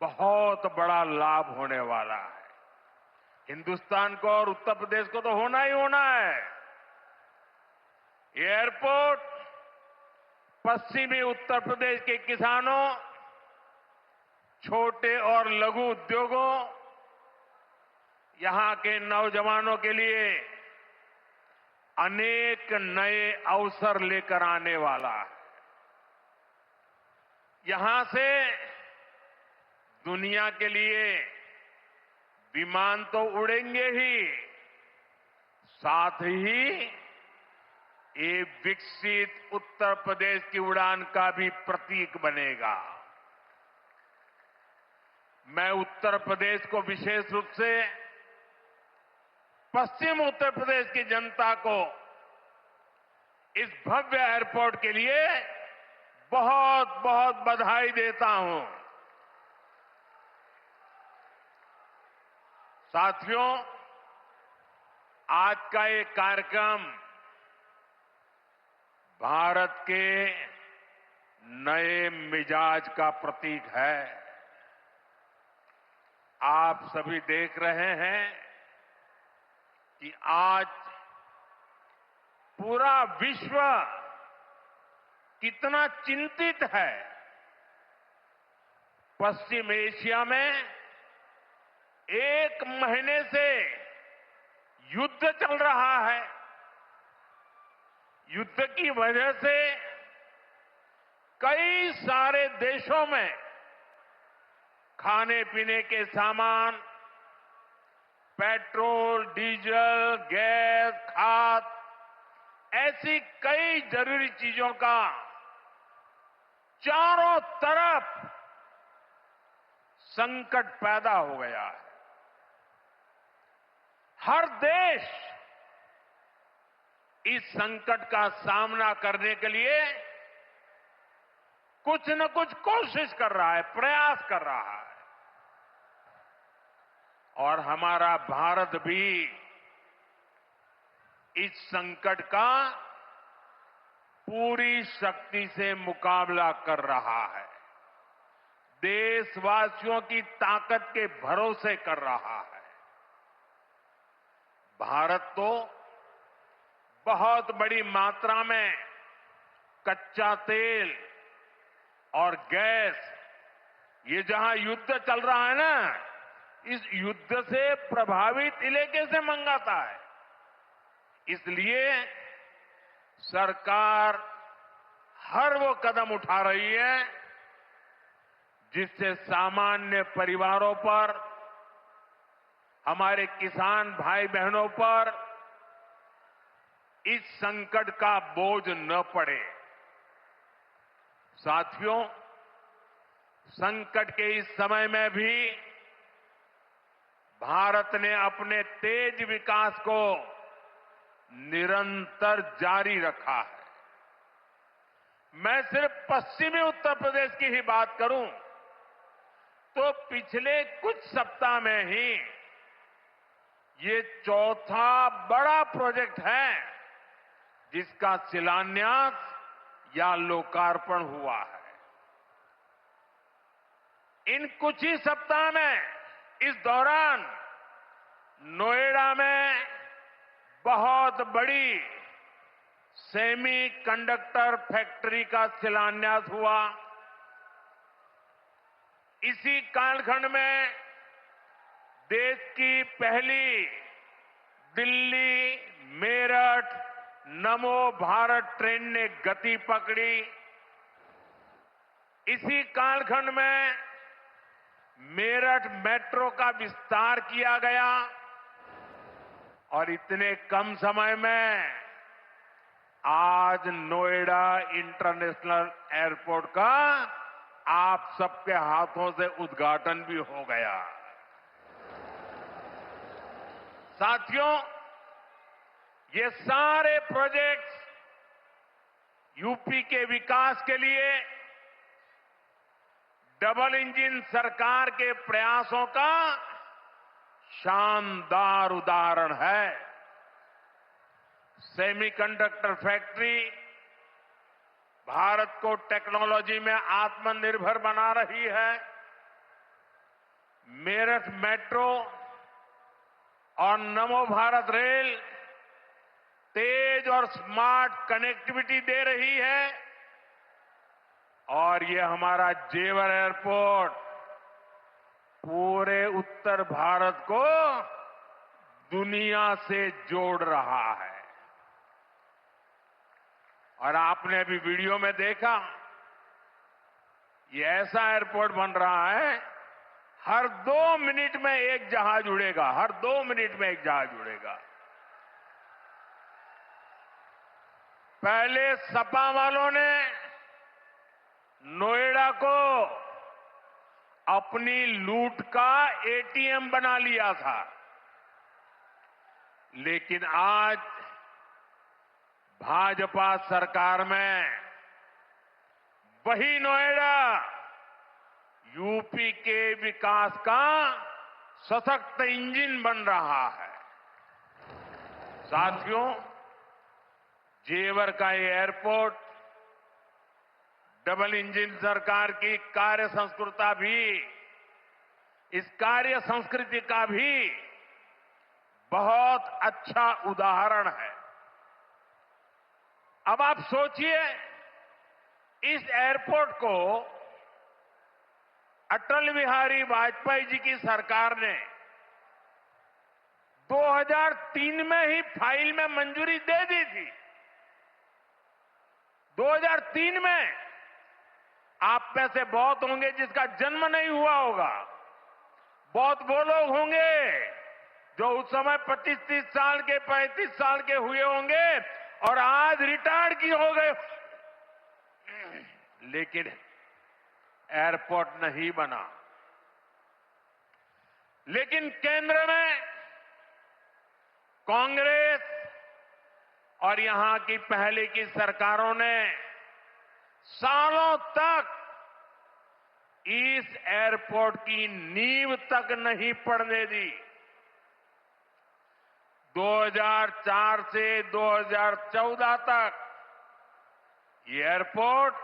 बहुत बड़ा लाभ होने वाला है। हिंदुस्तान को और उत्तर प्रदेश को तो होना ही होना है। ये एयरपोर्ट पश्चिमी उत्तर प्रदेश के किसानों, छोटे और लघु उद्योगों, यहां के नौजवानों के लिए अनेक नए अवसर लेकर आने वाला है। यहां से दुनिया के लिए विमान तो उड़ेंगे ही, साथ ही ये विकसित उत्तर प्रदेश की उड़ान का भी प्रतीक बनेगा। मैं उत्तर प्रदेश को विशेष रूप से पश्चिम उत्तर प्रदेश की जनता को इस भव्य एयरपोर्ट के लिए बहुत बहुत बधाई देता हूं। साथियों, आज का ये कार्यक्रम भारत के नए मिजाज का प्रतीक है। आप सभी देख रहे हैं कि आज पूरा विश्व कितना चिंतित है। पश्चिम एशिया में 1 महीने से युद्ध चल रहा है। युद्ध की वजह से कई सारे देशों में खाने पीने के सामान, पेट्रोल, डीजल, गैस, खाद, ऐसी कई जरूरी चीजों का चारों तरफ संकट पैदा हो गया है। हर देश इस संकट का सामना करने के लिए कुछ न कुछ कोशिश कर रहा है, प्रयास कर रहा है। और हमारा भारत भी इस संकट का पूरी शक्ति से मुकाबला कर रहा है, देशवासियों की ताकत के भरोसे कर रहा है। भारत तो बहुत बड़ी मात्रा में कच्चा तेल और गैस, ये जहां युद्ध चल रहा है ना, इस युद्ध से प्रभावित इलाके से मंगाता है। इसलिए सरकार हर वो कदम उठा रही है जिससे सामान्य परिवारों पर, हमारे किसान भाई बहनों पर इस संकट का बोझ न पड़े। साथियों, संकट के इस समय में भी भारत ने अपने तेज विकास को निरंतर जारी रखा है। मैं सिर्फ पश्चिमी उत्तर प्रदेश की ही बात करूं तो पिछले कुछ सप्ताह में ही ये चौथा बड़ा प्रोजेक्ट है जिसका शिलान्यास या लोकार्पण हुआ है। इन कुछ ही सप्ताह में, इस दौरान नोएडा में बहुत बड़ी सेमी कंडक्टर फैक्ट्री का शिलान्यास हुआ। इसी कालखंड में देश की पहली दिल्ली मेरठ नमो भारत ट्रेन ने गति पकड़ी। इसी कालखंड में मेरठ मेट्रो का विस्तार किया गया और इतने कम समय में आज नोएडा इंटरनेशनल एयरपोर्ट का आप सबके हाथों से उद्घाटन भी हो गया। साथियों, ये सारे प्रोजेक्ट्स यूपी के विकास के लिए डबल इंजन सरकार के प्रयासों का शानदार उदाहरण है। सेमीकंडक्टर फैक्ट्री भारत को टेक्नोलॉजी में आत्मनिर्भर बना रही है। मेरठ मेट्रो और नमो भारत रेल तेज और स्मार्ट कनेक्टिविटी दे रही है और ये हमारा जेवर एयरपोर्ट पूरे उत्तर भारत को दुनिया से जोड़ रहा है। और आपने अभी वीडियो में देखा, ये ऐसा एयरपोर्ट बन रहा है, हर 2 मिनट में एक जहाज उड़ेगा, हर 2 मिनट में एक जहाज उड़ेगा। पहले सपा वालों ने नोएडा को अपनी लूट का एटीएम बना लिया था, लेकिन आज भाजपा सरकार में वही नोएडा यूपी के विकास का सशक्त इंजन बन रहा है। साथियों, जेवर का ये एयरपोर्ट डबल इंजन सरकार की कार्य संस्कृति भी, इस कार्य संस्कृति का भी बहुत अच्छा उदाहरण है। अब आप सोचिए, इस एयरपोर्ट को अटल बिहारी वाजपेयी जी की सरकार ने 2003 में ही फाइल में मंजूरी दे दी थी। 2003 में आप में से बहुत होंगे जिसका जन्म नहीं हुआ होगा, बहुत वो लोग होंगे जो उस समय 25-30 साल के, 35 साल के हुए होंगे और आज रिटायर्ड की हो गए, लेकिन एयरपोर्ट नहीं बना। लेकिन केंद्र में कांग्रेस और यहां की पहले की सरकारों ने सालों तक इस एयरपोर्ट की नींव तक नहीं पड़ने दी। 2004 से 2014 तक ये एयरपोर्ट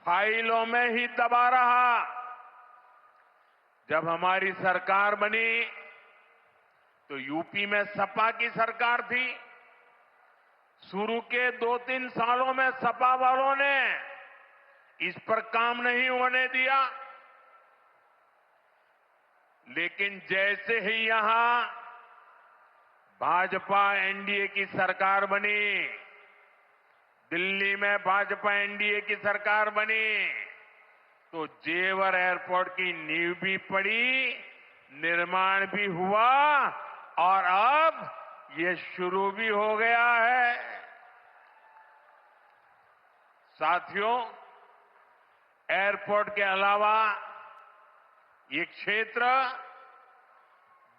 फाइलों में ही दबा रहा। जब हमारी सरकार बनी तो यूपी में सपा की सरकार थी। शुरू के 2-3 सालों में सपा वालों ने इस पर काम नहीं होने दिया, लेकिन जैसे ही यहां भाजपा एनडीए की सरकार बनी, दिल्ली में भाजपा एनडीए की सरकार बनी, तो जेवर एयरपोर्ट की नींव भी पड़ी, निर्माण भी हुआ और अब ये शुरू भी हो गया है। साथियों, एयरपोर्ट के अलावा ये क्षेत्र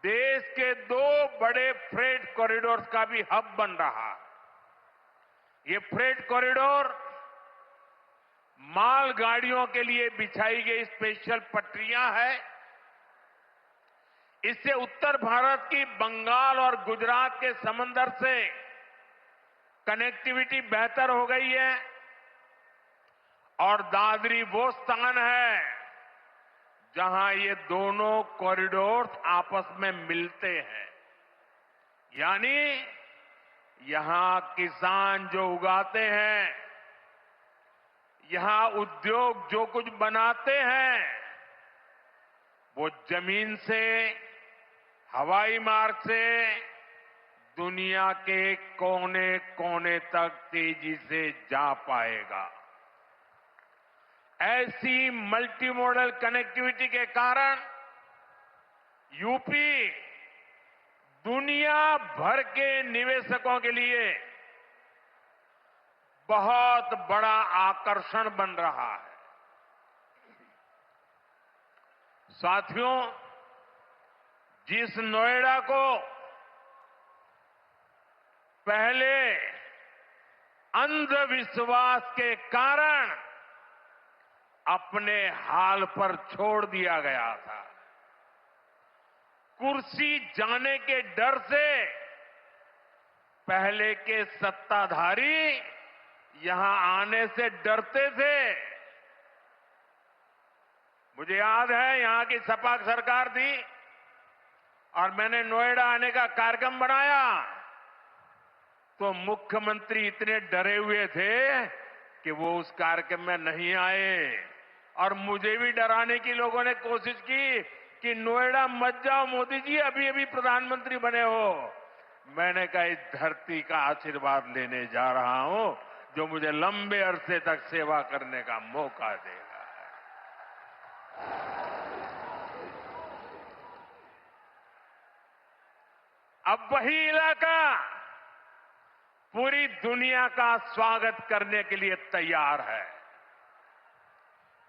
देश के 2 बड़े फ्रेट कॉरिडोर्स का भी हब बन रहा है। ये फ्रेट कॉरिडोर मालगाड़ियों के लिए बिछाई गई स्पेशल पटरियां हैं। इससे उत्तर भारत की बंगाल और गुजरात के समंदर से कनेक्टिविटी बेहतर हो गई है और दादरी वो स्थान है जहां ये दोनों कॉरिडोर्स आपस में मिलते हैं। यानी यहां किसान जो उगाते हैं, यहां उद्योग जो कुछ बनाते हैं, वो जमीन से, हवाई मार्ग से दुनिया के कोने कोने तक तेजी से जा पाएगा। ऐसी मल्टी मॉडल कनेक्टिविटी के कारण यूपी दुनिया भर के निवेशकों के लिए बहुत बड़ा आकर्षण बन रहा है। साथियों, जिस नोएडा को पहले अंधविश्वास के कारण अपने हाल पर छोड़ दिया गया था, कुर्सी जाने के डर से पहले के सत्ताधारी यहां आने से डरते थे। मुझे याद है यहां की सपा सरकार थी और मैंने नोएडा आने का कार्यक्रम बनाया तो मुख्यमंत्री इतने डरे हुए थे कि वो उस कार्यक्रम में नहीं आए और मुझे भी डराने की लोगों ने कोशिश की कि नोएडा मत जाओ मोदी जी, अभी अभी प्रधानमंत्री बने हो। मैंने कहा इस धरती का आशीर्वाद लेने जा रहा हूं जो मुझे लंबे अरसे तक सेवा करने का मौका देगा। अब वही इलाका पूरी दुनिया का स्वागत करने के लिए तैयार है।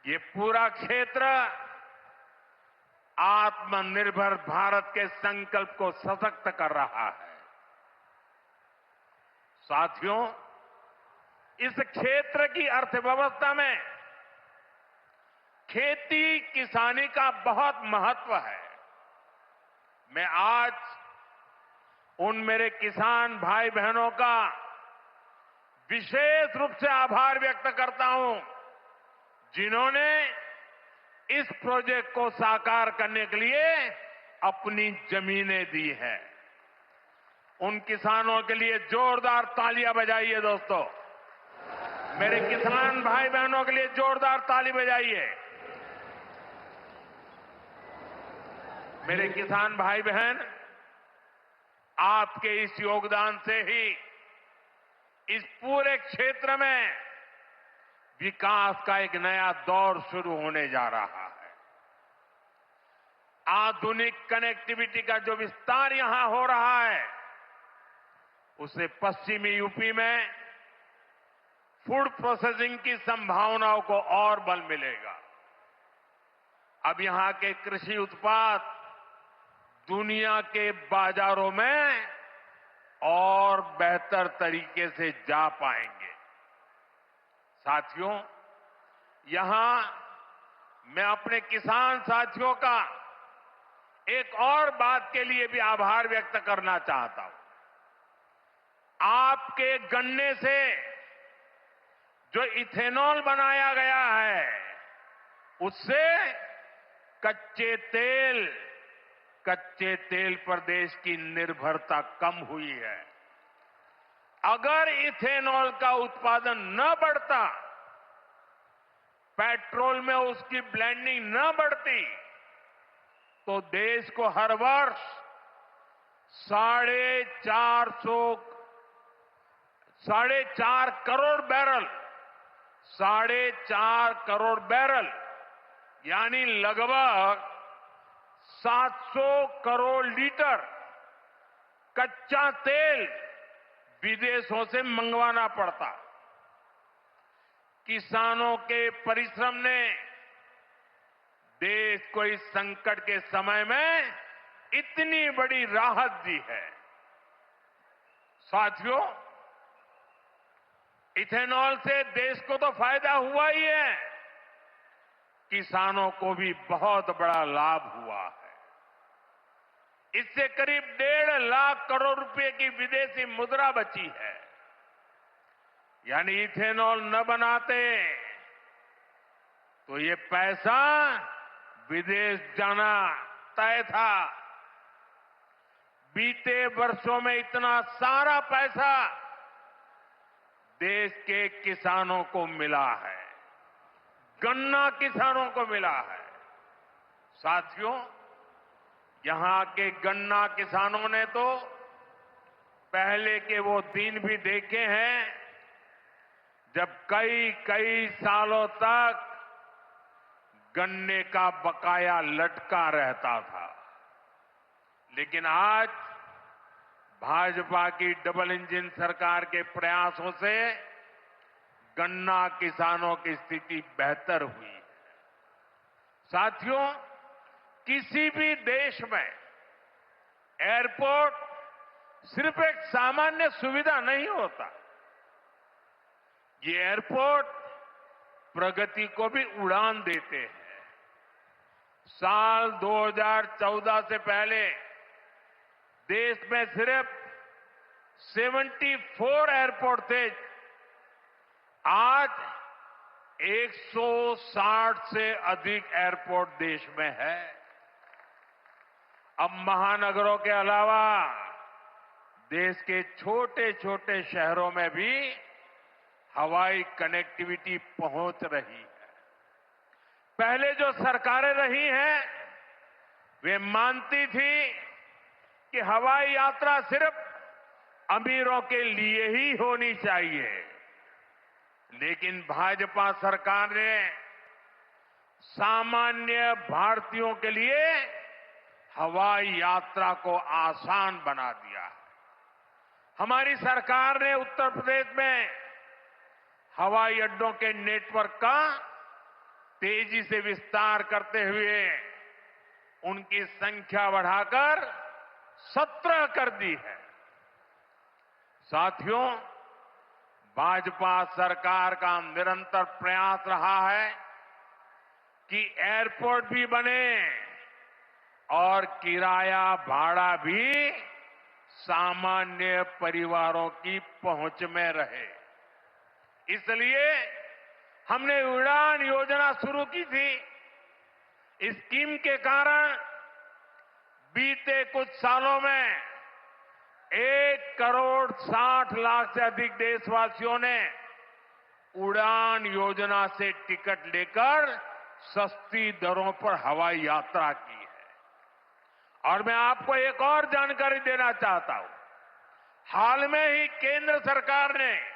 ये पूरा क्षेत्र आत्मनिर्भर भारत के संकल्प को सशक्त कर रहा है। साथियों, इस क्षेत्र की अर्थव्यवस्था में खेती किसानी का बहुत महत्व है। मैं आज उन मेरे किसान भाई बहनों का विशेष रूप से आभार व्यक्त करता हूं जिन्होंने इस प्रोजेक्ट को साकार करने के लिए अपनी जमीनें दी हैं। उन किसानों के लिए जोरदार तालियां बजाइए दोस्तों। मेरे किसान भाई बहनों के लिए जोरदार ताली बजाइए। मेरे किसान भाई बहन, आपके इस योगदान से ही इस पूरे क्षेत्र में विकास का एक नया दौर शुरू होने जा रहा है। आधुनिक कनेक्टिविटी का जो विस्तार यहां हो रहा है उससे पश्चिमी यूपी में फूड प्रोसेसिंग की संभावनाओं को और बल मिलेगा। अब यहां के कृषि उत्पाद दुनिया के बाजारों में और बेहतर तरीके से जा पाएंगे। साथियों, यहां मैं अपने किसान साथियों का एक और बात के लिए भी आभार व्यक्त करना चाहता हूं। आपके गन्ने से जो इथेनॉल बनाया गया है, उससे कच्चे तेल पर देश की निर्भरता कम हुई है। अगर इथेनॉल का उत्पादन न बढ़ता, पेट्रोल में उसकी ब्लेंडिंग न बढ़ती, तो देश को हर वर्ष 4.5 करोड़ बैरल यानी लगभग 700 करोड़ लीटर कच्चा तेल विदेशों से मंगवाना पड़ता। किसानों के परिश्रम ने देश को इस संकट के समय में इतनी बड़ी राहत दी है। साथियों, इथेनॉल से देश को तो फायदा हुआ ही है, किसानों को भी बहुत बड़ा लाभ हुआ है। इससे करीब 1.5 लाख करोड़ रुपए की विदेशी मुद्रा बची है। यानी इथेनॉल न बनाते तो ये पैसा विदेश जाना तय था। बीते वर्षों में इतना सारा पैसा देश के किसानों को मिला है, गन्ना किसानों को मिला है। साथियों, यहां के गन्ना किसानों ने तो पहले के वो दिन भी देखे हैं जब कई सालों तक गन्ने का बकाया लटका रहता था। लेकिन आज भाजपा की डबल इंजन सरकार के प्रयासों से गन्ना किसानों की स्थिति बेहतर हुई है। साथियों, किसी भी देश में एयरपोर्ट सिर्फ एक सामान्य सुविधा नहीं होता। ये एयरपोर्ट प्रगति को भी उड़ान देते हैं। साल 2014 से पहले देश में सिर्फ 74 एयरपोर्ट थे। आज 160 से अधिक एयरपोर्ट देश में है। अब महानगरों के अलावा देश के छोटे छोटे शहरों में भी हवाई कनेक्टिविटी पहुंच रही है। पहले जो सरकारें रही हैं, वे मानती थी कि हवाई यात्रा सिर्फ अमीरों के लिए ही होनी चाहिए। लेकिन भाजपा सरकार ने सामान्य भारतीयों के लिए हवाई यात्रा को आसान बना दिया। हमारी सरकार ने उत्तर प्रदेश में हवाई अड्डों के नेटवर्क का तेजी से विस्तार करते हुए उनकी संख्या बढ़ाकर 17 कर दी है। साथियों, भाजपा सरकार का निरंतर प्रयास रहा है कि एयरपोर्ट भी बने और किराया भाड़ा भी सामान्य परिवारों की पहुंच में रहे। इसलिए हमने उड़ान योजना शुरू की थी। इस स्कीम के कारण बीते कुछ सालों में 1,60,00,000 से अधिक देशवासियों ने उड़ान योजना से टिकट लेकर सस्ती दरों पर हवाई यात्रा की है। और मैं आपको एक और जानकारी देना चाहता हूं। हाल में ही केंद्र सरकार ने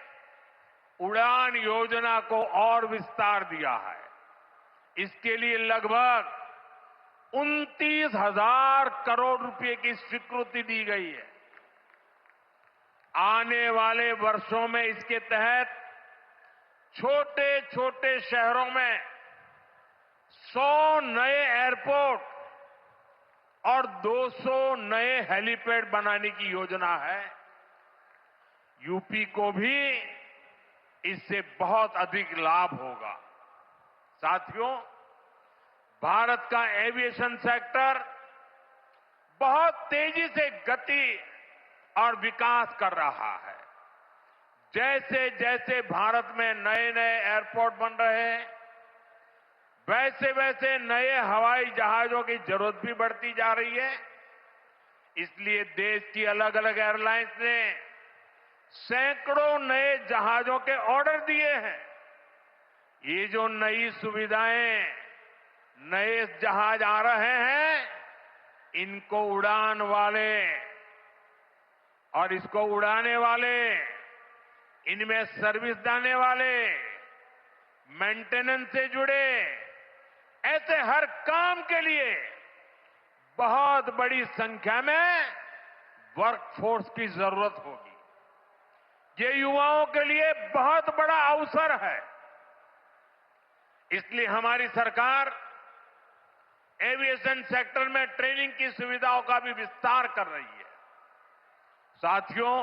उड़ान योजना को और विस्तार दिया है। इसके लिए लगभग 29,000 करोड़ रुपए की स्वीकृति दी गई है। आने वाले वर्षों में इसके तहत छोटे छोटे शहरों में 100 नए एयरपोर्ट और 200 नए हेलीपैड बनाने की योजना है। यूपी को भी इससे बहुत अधिक लाभ होगा। साथियों, भारत का एविएशन सेक्टर बहुत तेजी से गति और विकास कर रहा है। जैसे जैसे भारत में नए नए एयरपोर्ट बन रहे हैं, वैसे वैसे नए हवाई जहाजों की जरूरत भी बढ़ती जा रही है। इसलिए देश की अलग अलग एयरलाइंस ने सैकड़ों नए जहाजों के ऑर्डर दिए हैं। ये जो नई सुविधाएं, नए जहाज आ रहे हैं, इनको उड़ान वाले और इसको उड़ाने वाले, इनमें सर्विस देने वाले, मेंटेनेंस से जुड़े, ऐसे हर काम के लिए बहुत बड़ी संख्या में वर्कफोर्स की जरूरत होगी। ये युवाओं के लिए बहुत बड़ा अवसर है। इसलिए हमारी सरकार एविएशन सेक्टर में ट्रेनिंग की सुविधाओं का भी विस्तार कर रही है। साथियों,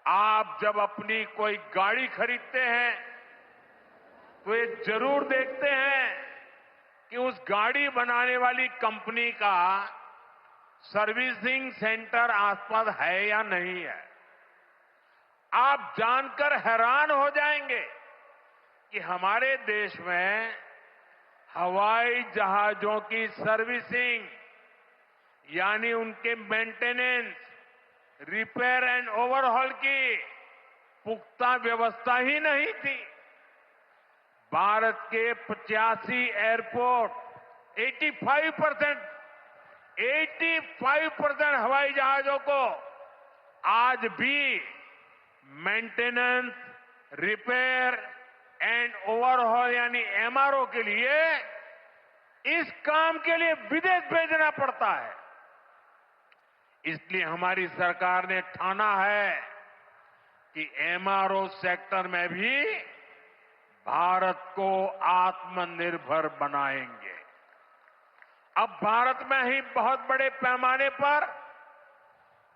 आप जब अपनी कोई गाड़ी खरीदते हैं तो ये जरूर देखते हैं कि उस गाड़ी बनाने वाली कंपनी का सर्विसिंग सेंटर आसपास है या नहीं है। आप जानकर हैरान हो जाएंगे कि हमारे देश में हवाई जहाजों की सर्विसिंग यानी उनके मेंटेनेंस, रिपेयर एंड ओवरहॉल की पुख्ता व्यवस्था ही नहीं थी। भारत के 85 एयरपोर्ट 85% हवाई जहाजों को आज भी मेंटेनेंस, रिपेयर एंड ओवरहॉल यानी एमआरओ के लिए इस काम के लिए विदेश भेजना पड़ता है। इसलिए हमारी सरकार ने ठाना है कि एमआरओ सेक्टर में भी भारत को आत्मनिर्भर बनाएंगे। अब भारत में ही बहुत बड़े पैमाने पर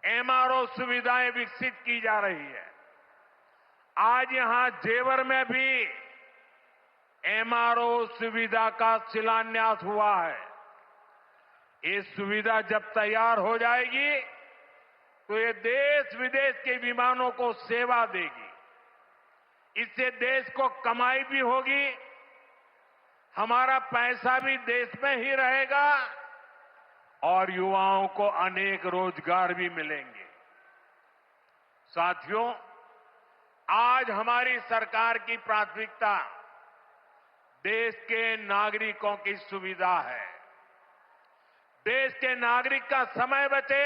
एमआरओ सुविधाएं विकसित की जा रही है। आज यहां जेवर में भी एमआरओ सुविधा का शिलान्यास हुआ है। ये सुविधा जब तैयार हो जाएगी तो ये देश विदेश के विमानों को सेवा देगी। इससे देश को कमाई भी होगी, हमारा पैसा भी देश में ही रहेगा और युवाओं को अनेक रोजगार भी मिलेंगे। साथियों, आज हमारी सरकार की प्राथमिकता देश के नागरिकों की सुविधा है। देश के नागरिक का समय बचे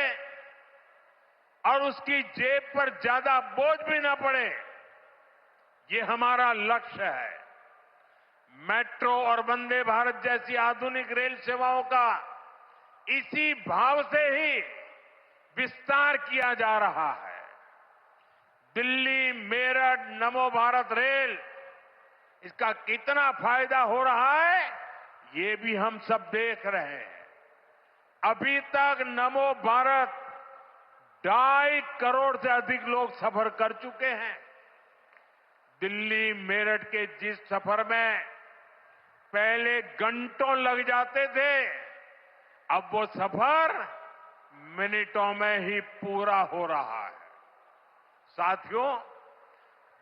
और उसकी जेब पर ज्यादा बोझ भी ना पड़े, ये हमारा लक्ष्य है। मेट्रो और वंदे भारत जैसी आधुनिक रेल सेवाओं का इसी भाव से ही विस्तार किया जा रहा है। दिल्ली मेरठ नमो भारत रेल, इसका कितना फायदा हो रहा है ये भी हम सब देख रहे हैं। अभी तक नमो भारत 2.5 करोड़ से अधिक लोग सफर कर चुके हैं। दिल्ली मेरठ के जिस सफर में पहले घंटों लग जाते थे, अब वो सफर मिनटों में ही पूरा हो रहा है। साथियों,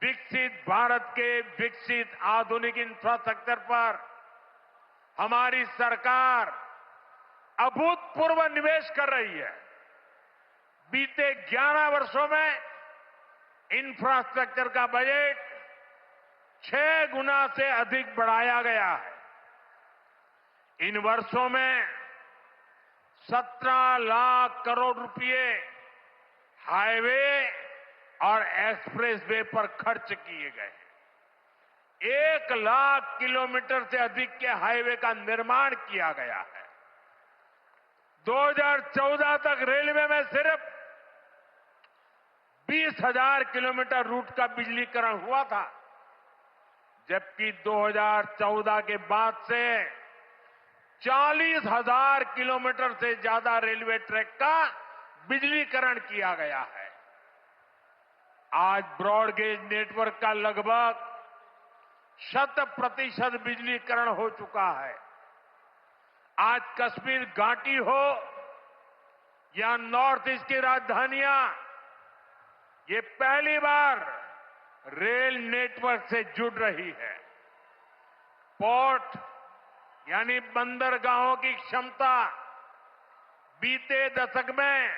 विकसित भारत के विकसित आधुनिक इंफ्रास्ट्रक्चर पर हमारी सरकार अभूतपूर्व निवेश कर रही है। बीते 11 वर्षों में इंफ्रास्ट्रक्चर का बजट 6 गुना से अधिक बढ़ाया गया है। इन वर्षों में 17 लाख करोड़ रुपए हाईवे और एक्सप्रेसवे पर खर्च किए गए। 1 लाख किलोमीटर से अधिक के हाईवे का निर्माण किया गया है। 2014 तक रेलवे में सिर्फ 20,000 किलोमीटर रूट का बिजलीकरण हुआ था, जबकि 2014 के बाद से 40,000 किलोमीटर से ज्यादा रेलवे ट्रैक का बिजलीकरण किया गया है। आज ब्रॉडगेज नेटवर्क का लगभग 100% बिजलीकरण हो चुका है। आज कश्मीर घाटी हो या नॉर्थ ईस्ट की राजधानियां, ये पहली बार रेल नेटवर्क से जुड़ रही है। पोर्ट यानी बंदरगाहों की क्षमता बीते दशक में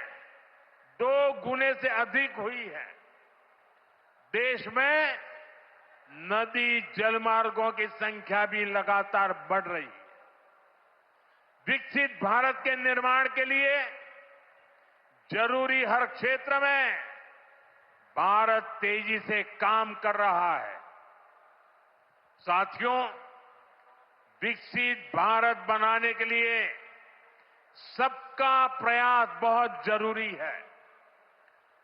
2 गुने से अधिक हुई है। देश में नदी जलमार्गों की संख्या भी लगातार बढ़ रही है। विकसित भारत के निर्माण के लिए जरूरी हर क्षेत्र में भारत तेजी से काम कर रहा है। साथियों, विकसित भारत बनाने के लिए सबका प्रयास बहुत जरूरी है।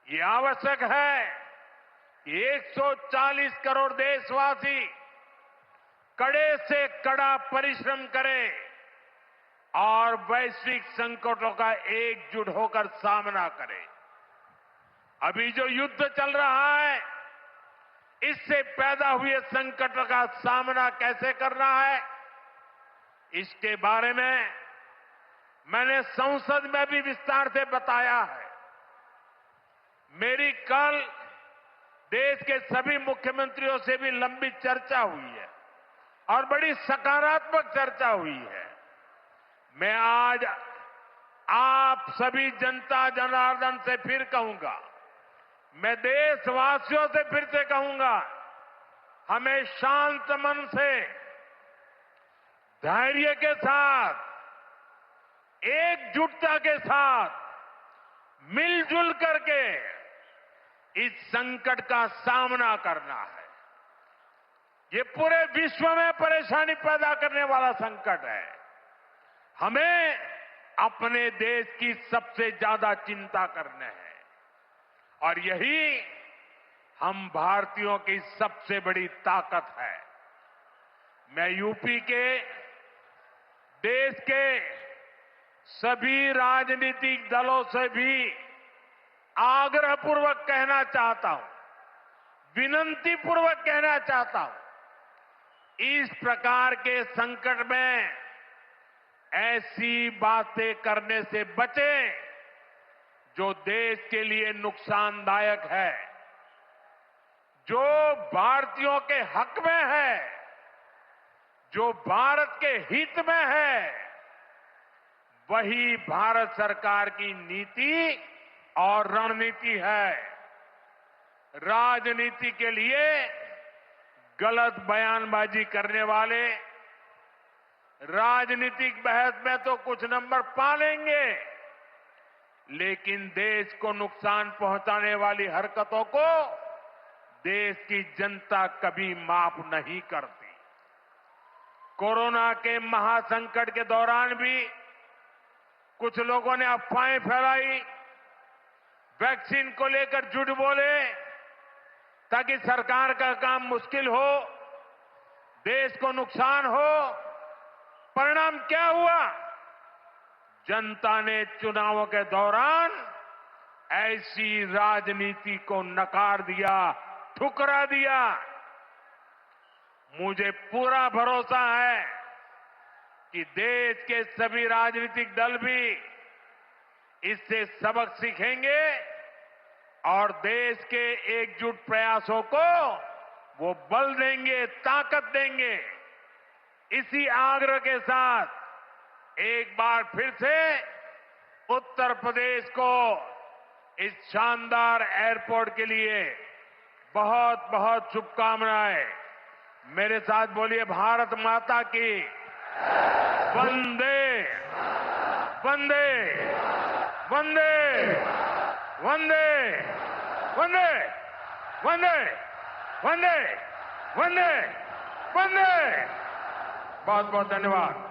ये आवश्यक है कि 140 करोड़ देशवासी कड़े से कड़ा परिश्रम करें और वैश्विक संकटों का एकजुट होकर सामना करें। अभी जो युद्ध चल रहा है, इससे पैदा हुए संकटों का सामना कैसे करना है, इसके बारे में मैंने संसद में भी विस्तार से बताया है। मेरी कल देश के सभी मुख्यमंत्रियों से भी लंबी चर्चा हुई है और बड़ी सकारात्मक चर्चा हुई है। मैं आज आप सभी जनता जनार्दन से फिर कहूंगा, मैं देशवासियों से फिर से कहूंगा, हमें शांत मन से, धैर्य के साथ, एकजुटता के साथ, मिलजुल करके इस संकट का सामना करना है। ये पूरे विश्व में परेशानी पैदा करने वाला संकट है। हमें अपने देश की सबसे ज्यादा चिंता करने है और यही हम भारतीयों की सबसे बड़ी ताकत है। मैं यूपी के, देश के सभी राजनीतिक दलों से भी आग्रहपूर्वक कहना चाहता हूं, विनती पूर्वक कहना चाहता हूं, इस प्रकार के संकट में ऐसी बातें करने से बचें जो देश के लिए नुकसानदायक है, जो भारतीयों के हक में है, जो भारत के हित में है, वही भारत सरकार की नीति और रणनीति है। राजनीति के लिए गलत बयानबाजी करने वाले राजनीतिक बहस में तो कुछ नंबर पा लेंगे, लेकिन देश को नुकसान पहुंचाने वाली हरकतों को देश की जनता कभी माफ नहीं करती। कोरोना के महासंकट के दौरान भी कुछ लोगों ने अफवाहें फैलाई, वैक्सीन को लेकर झूठ बोले ताकि सरकार का काम मुश्किल हो, देश को नुकसान हो। परिणाम क्या हुआ? जनता ने चुनावों के दौरान ऐसी राजनीति को नकार दिया, ठुकरा दिया। मुझे पूरा भरोसा है कि देश के सभी राजनीतिक दल भी इससे सबक सीखेंगे और देश के एकजुट प्रयासों को वो बल देंगे, ताकत देंगे। इसी आग्रह के साथ एक बार फिर से उत्तर प्रदेश को इस शानदार एयरपोर्ट के लिए बहुत बहुत शुभकामनाएं। मेरे साथ बोलिए, भारत माता की वंदे वंदे वंदे वंदे वंदे वंदे वंदे वंदे वंदे। बहुत बहुत धन्यवाद।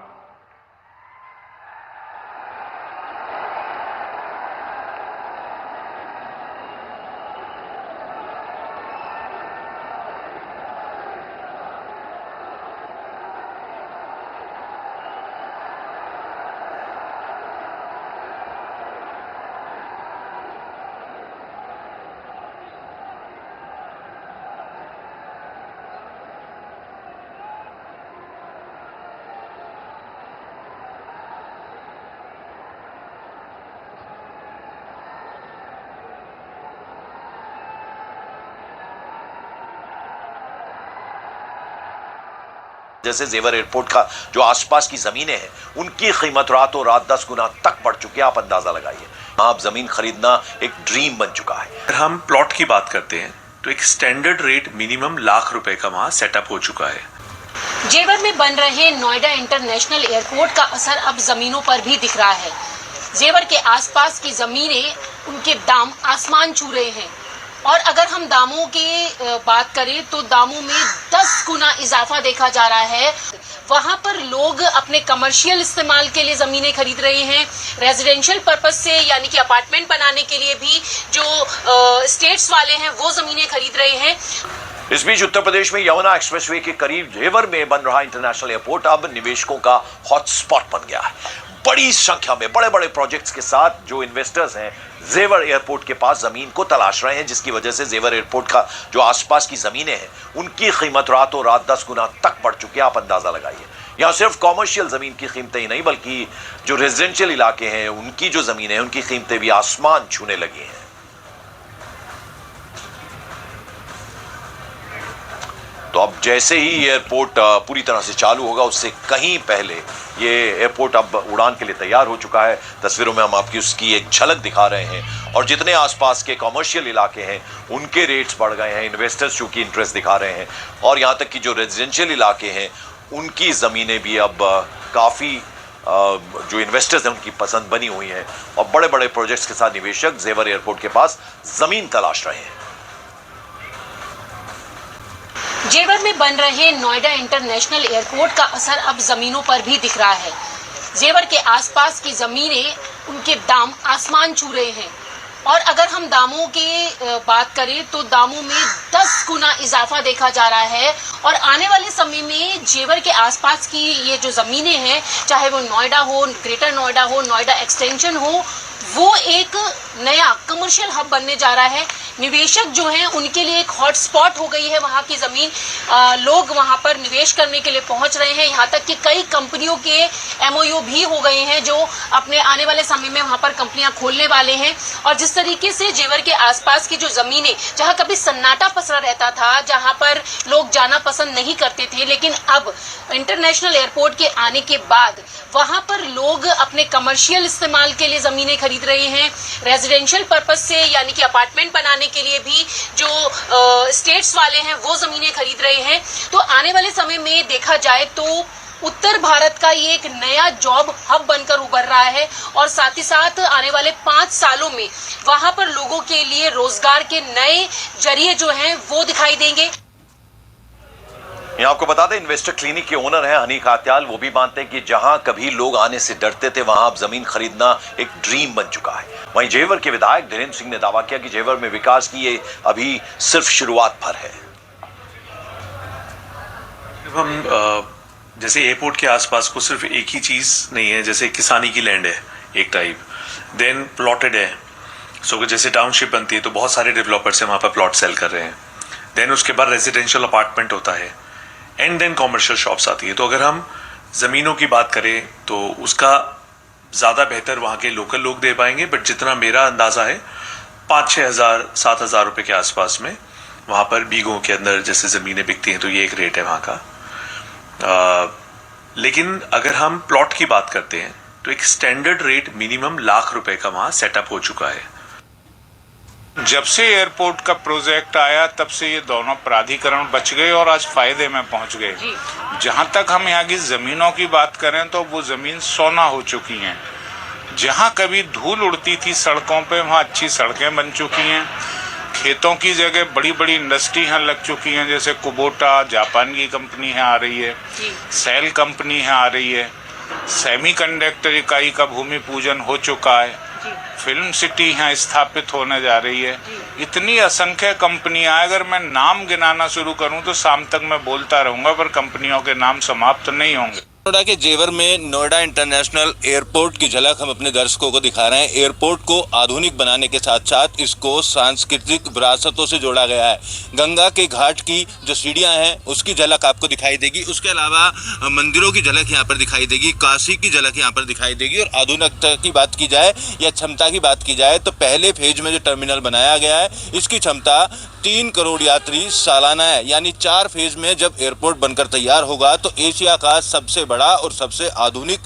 जैसे जेवर एयरपोर्ट का जो आसपास की जमीनें हैं उनकी कीमत रातों रात 10 गुना तक बढ़ चुकी है। आप अंदाजा लगाइए, आप जमीन खरीदना एक ड्रीम बन चुका है। अगर हम प्लॉट की बात करते हैं तो एक स्टैंडर्ड रेट मिनिमम लाख रुपए का वहां सेटअप हो चुका है। जेवर में बन रहे नोएडा इंटरनेशनल एयरपोर्ट का असर अब जमीनों पर भी दिख रहा है। जेवर के आसपास की जमीनें, उनके दाम आसमान छू रहे हैं और अगर हम दामों की बात करें तो दामों में 10 गुना इजाफा देखा जा रहा है। वहां पर लोग अपने कमर्शियल इस्तेमाल के लिए जमीनें खरीद रहे हैं, रेजिडेंशियल पर्पस से यानी कि अपार्टमेंट बनाने के लिए भी जो स्टेट्स वाले हैं वो जमीनें खरीद रहे हैं। इस बीच उत्तर प्रदेश में यमुना एक्सप्रेसवे के करीब जेवर में बन रहा इंटरनेशनल एयरपोर्ट अब निवेशकों का हॉटस्पॉट बन गया है। बड़ी संख्या में बड़े बड़े प्रोजेक्ट्स के साथ जो इन्वेस्टर्स हैं जेवर एयरपोर्ट के पास जमीन को तलाश रहे हैं, जिसकी वजह से जेवर एयरपोर्ट का जो आसपास की जमीनें हैं उनकी कीमत रातों रात 10 गुना तक बढ़ चुकी है। आप अंदाजा लगाइए, यहाँ सिर्फ कॉमर्शियल जमीन की कीमतें ही नहीं बल्कि जो रेजिडेंशियल इलाके हैं उनकी जो जमीनें हैं उनकी कीमतें भी आसमान छूने लगी हैं। तो अब जैसे ही एयरपोर्ट पूरी तरह से चालू होगा उससे कहीं पहले ये एयरपोर्ट अब उड़ान के लिए तैयार हो चुका है। तस्वीरों में हम आपकी उसकी एक झलक दिखा रहे हैं और जितने आसपास के कमर्शियल इलाके हैं उनके रेट्स बढ़ गए हैं, इन्वेस्टर्स चूंकि इंटरेस्ट दिखा रहे हैं और यहाँ तक कि जो रेजिडेंशियल इलाके हैं उनकी ज़मीनें भी अब काफ़ी जो इन्वेस्टर्स हैं उनकी पसंद बनी हुई हैं और बड़े बड़े प्रोजेक्ट्स के साथ निवेशक जेवर एयरपोर्ट के पास ज़मीन तलाश रहे हैं। जेवर में बन रहे नोएडा इंटरनेशनल एयरपोर्ट का असर अब जमीनों पर भी दिख रहा है। जेवर के आसपास की जमीनें, उनके दाम आसमान छू रहे हैं और अगर हम दामों की बात करें तो दामों में 10 गुना इजाफा देखा जा रहा है और आने वाले समय में जेवर के आसपास की ये जो जमीनें हैं, चाहे वो नोएडा हो, ग्रेटर नोएडा हो, नोएडा एक्सटेंशन हो, वो एक नया कमर्शियल हब बनने जा रहा है। निवेशक जो हैं उनके लिए एक हॉटस्पॉट हो गई है वहाँ की ज़मीन। लोग वहाँ पर निवेश करने के लिए पहुँच रहे हैं। यहाँ तक कि कई कंपनियों के MOU भी हो गए हैं जो अपने आने वाले समय में वहाँ पर कंपनियाँ खोलने वाले हैं। और जिस तरीके से जेवर के आसपास की जो ज़मीनें, जहाँ कभी सन्नाटा पसरा रहता था, जहाँ पर लोग जाना पसंद नहीं करते थे, लेकिन अब इंटरनेशनल एयरपोर्ट के आने के बाद वहाँ पर लोग अपने कमर्शियल इस्तेमाल के लिए ज़मीनें खरीद रहे हैं, रेजिडेंशियल पर्पस से यानी कि अपार्टमेंट बनाने के लिए भी जो स्टेट्स वाले हैं वो ज़मीनें खरीद रहे हैं। तो आने वाले समय में देखा जाए तो उत्तर भारत का ये एक नया जॉब हब बनकर उभर रहा है और साथ ही साथ आने वाले 5 सालों में वहाँ पर लोगों के लिए रोजगार के नए जरिए जो हैं वो दिखाई देंगे। यहाँ आपको बता दें, इन्वेस्टर क्लिनिक के ओनर हैं हनी कात्याल। वो भी मानते हैं कि जहां कभी लोग आने से डरते थे वहां अब जमीन खरीदना एक ड्रीम बन चुका है। वहीं जेवर के विधायक धीरेन्द्र सिंह ने दावा किया कि जेवर में विकास की ये अभी सिर्फ शुरुआत भर है। हम जैसे एयरपोर्ट के आसपास को सिर्फ एक ही चीज नहीं है, जैसे किसानी की लैंड है एक टाइप, देन प्लॉटेड है। सो जैसे टाउनशिप बनती है तो बहुत सारे डेवलपर्स वहां पर प्लॉट सेल कर रहे हैं। देन उसके बाद रेजिडेंशियल अपार्टमेंट होता है एंड देन कॉमर्शियल शॉप्स आती है। तो अगर हम ज़मीनों की बात करें तो उसका ज़्यादा बेहतर वहाँ के लोकल लोग दे पाएंगे, बट जितना मेरा अंदाज़ा है 5-6 हज़ार 7 हज़ार रुपये के आसपास में वहाँ पर बीघों के अंदर जैसे ज़मीनें बिकती हैं तो ये एक रेट है वहाँ का। लेकिन अगर हम प्लॉट की बात करते हैं तो एक स्टैंडर्ड रेट मिनिमम लाख रुपए का वहाँ सेटअप हो चुका है। जब से एयरपोर्ट का प्रोजेक्ट आया तब से ये दोनों प्राधिकरण बच गए और आज फायदे में पहुंच गए। जहां तक हम यहाँ की जमीनों की बात करें तो वो जमीन सोना हो चुकी हैं। जहां कभी धूल उड़ती थी सड़कों पे वहां अच्छी सड़कें बन चुकी हैं। खेतों की जगह बड़ी बड़ी इंडस्ट्री यहाँ लग चुकी हैं, जैसे कुबोटा जापान की कंपनी है आ रही है, सेल कंपनी है आ रही है, सेमीकंडक्टर इकाई का भूमि पूजन हो चुका है, फिल्म सिटी यहाँ स्थापित होने जा रही है। इतनी असंख्य कंपनियां, अगर मैं नाम गिनाना शुरू करूं तो शाम तक मैं बोलता रहूंगा, पर कंपनियों के नाम समाप्त नहीं होंगे। नोएडा के जेवर में नोएडा इंटरनेशनल एयरपोर्ट की झलक हम अपने दर्शकों को दिखा रहे हैं। एयरपोर्ट को आधुनिक बनाने के साथ साथ इसको सांस्कृतिक विरासतों से जोड़ा गया है। गंगा के घाट की जो सीढ़ियां हैं उसकी झलक आपको दिखाई देगी। उसके अलावा मंदिरों की झलक यहाँ पर दिखाई देगी, काशी की झलक यहाँ पर दिखाई देगी। और आधुनिकता की बात की जाए या क्षमता की बात की जाए तो पहले फेज में जो टर्मिनल बनाया गया है इसकी क्षमता 3 करोड़ यात्री सालाना है। यानी 4 फेज में जब एयरपोर्ट बनकर तैयार होगा तो एशिया का सबसे बड़ा और सबसे आधुनिक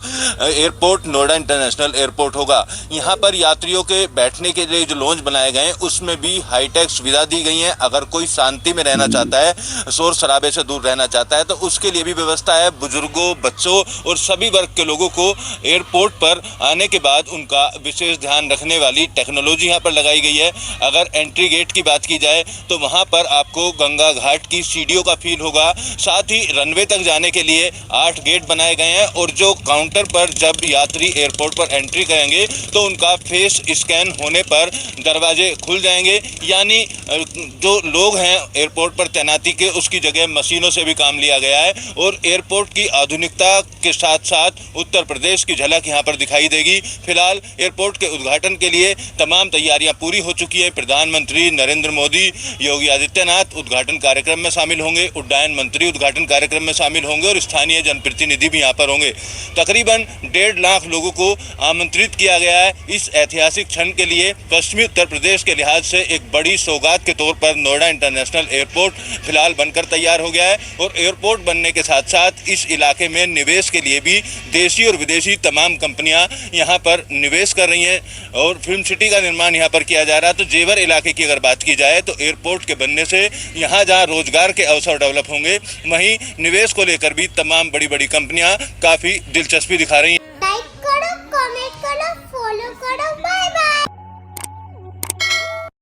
एयरपोर्ट नोएडा इंटरनेशनल एयरपोर्ट होगा। यहाँ पर यात्रियों के बैठने के लिए जो लॉन्ज बनाए गए हैं उसमें भी हाईटेक सुविधा दी गई है। अगर कोई शांति में रहना चाहता है, शोर शराबे से दूर रहना चाहता है तो उसके लिए भी व्यवस्था है। बुजुर्गों, बच्चों और सभी वर्ग के लोगों को एयरपोर्ट पर आने के बाद उनका विशेष ध्यान रखने वाली टेक्नोलॉजी यहाँ पर लगाई गई है। अगर एंट्री गेट की बात की जाए तो वहाँ पर आपको गंगा घाट की सीढ़ियों का फील होगा। साथ ही रनवे तक जाने के लिए 8 गेट बनाए गए हैं और जो काउंटर पर जब यात्री एयरपोर्ट पर एंट्री करेंगे तो उनका फेस स्कैन होने पर दरवाजे खुल जाएंगे। यानी जो लोग हैं एयरपोर्ट पर तैनाती के, उसकी जगह मशीनों से भी काम लिया गया है और एयरपोर्ट की आधुनिकता के साथ साथ उत्तर प्रदेश की झलक यहाँ पर दिखाई देगी। फिलहाल एयरपोर्ट के उद्घाटन के लिए तमाम तैयारियां पूरी हो चुकी है। प्रधानमंत्री नरेंद्र मोदी, योगी आदित्यनाथ उद्घाटन कार्यक्रम में शामिल होंगे, उड्डयन मंत्री उद्घाटन कार्यक्रम में शामिल होंगे और स्थानीय जनप्रतिनिधि भी यहाँ पर होंगे। तकरीबन 1.5 लाख लोगों को आमंत्रित किया गया है। इस ऐतिहासिक क्षण के लिए पश्चिमी उत्तर प्रदेश के लिहाज से एक बड़ी सौगात के तौर पर नोएडा इंटरनेशनल एयरपोर्ट फिलहाल बनकर तैयार हो गया है और एयरपोर्ट बनने के साथ साथ इस इलाके में निवेश के लिए भी देशी और विदेशी तमाम कंपनियां यहाँ पर निवेश कर रही हैं और फिल्म सिटी का निर्माण यहाँ पर किया जा रहा है। तो जेवर इलाके की अगर बात की जाए तो एयरपोर्ट के बनने से यहाँ जहाँ रोजगार के अवसर डेवलप होंगे, वहीं निवेश को लेकर भी तमाम बड़ी बड़ी कंपनियां काफी दिलचस्पी दिखा रही हैं। लाइक करो, कमेंट करो, फॉलो करो।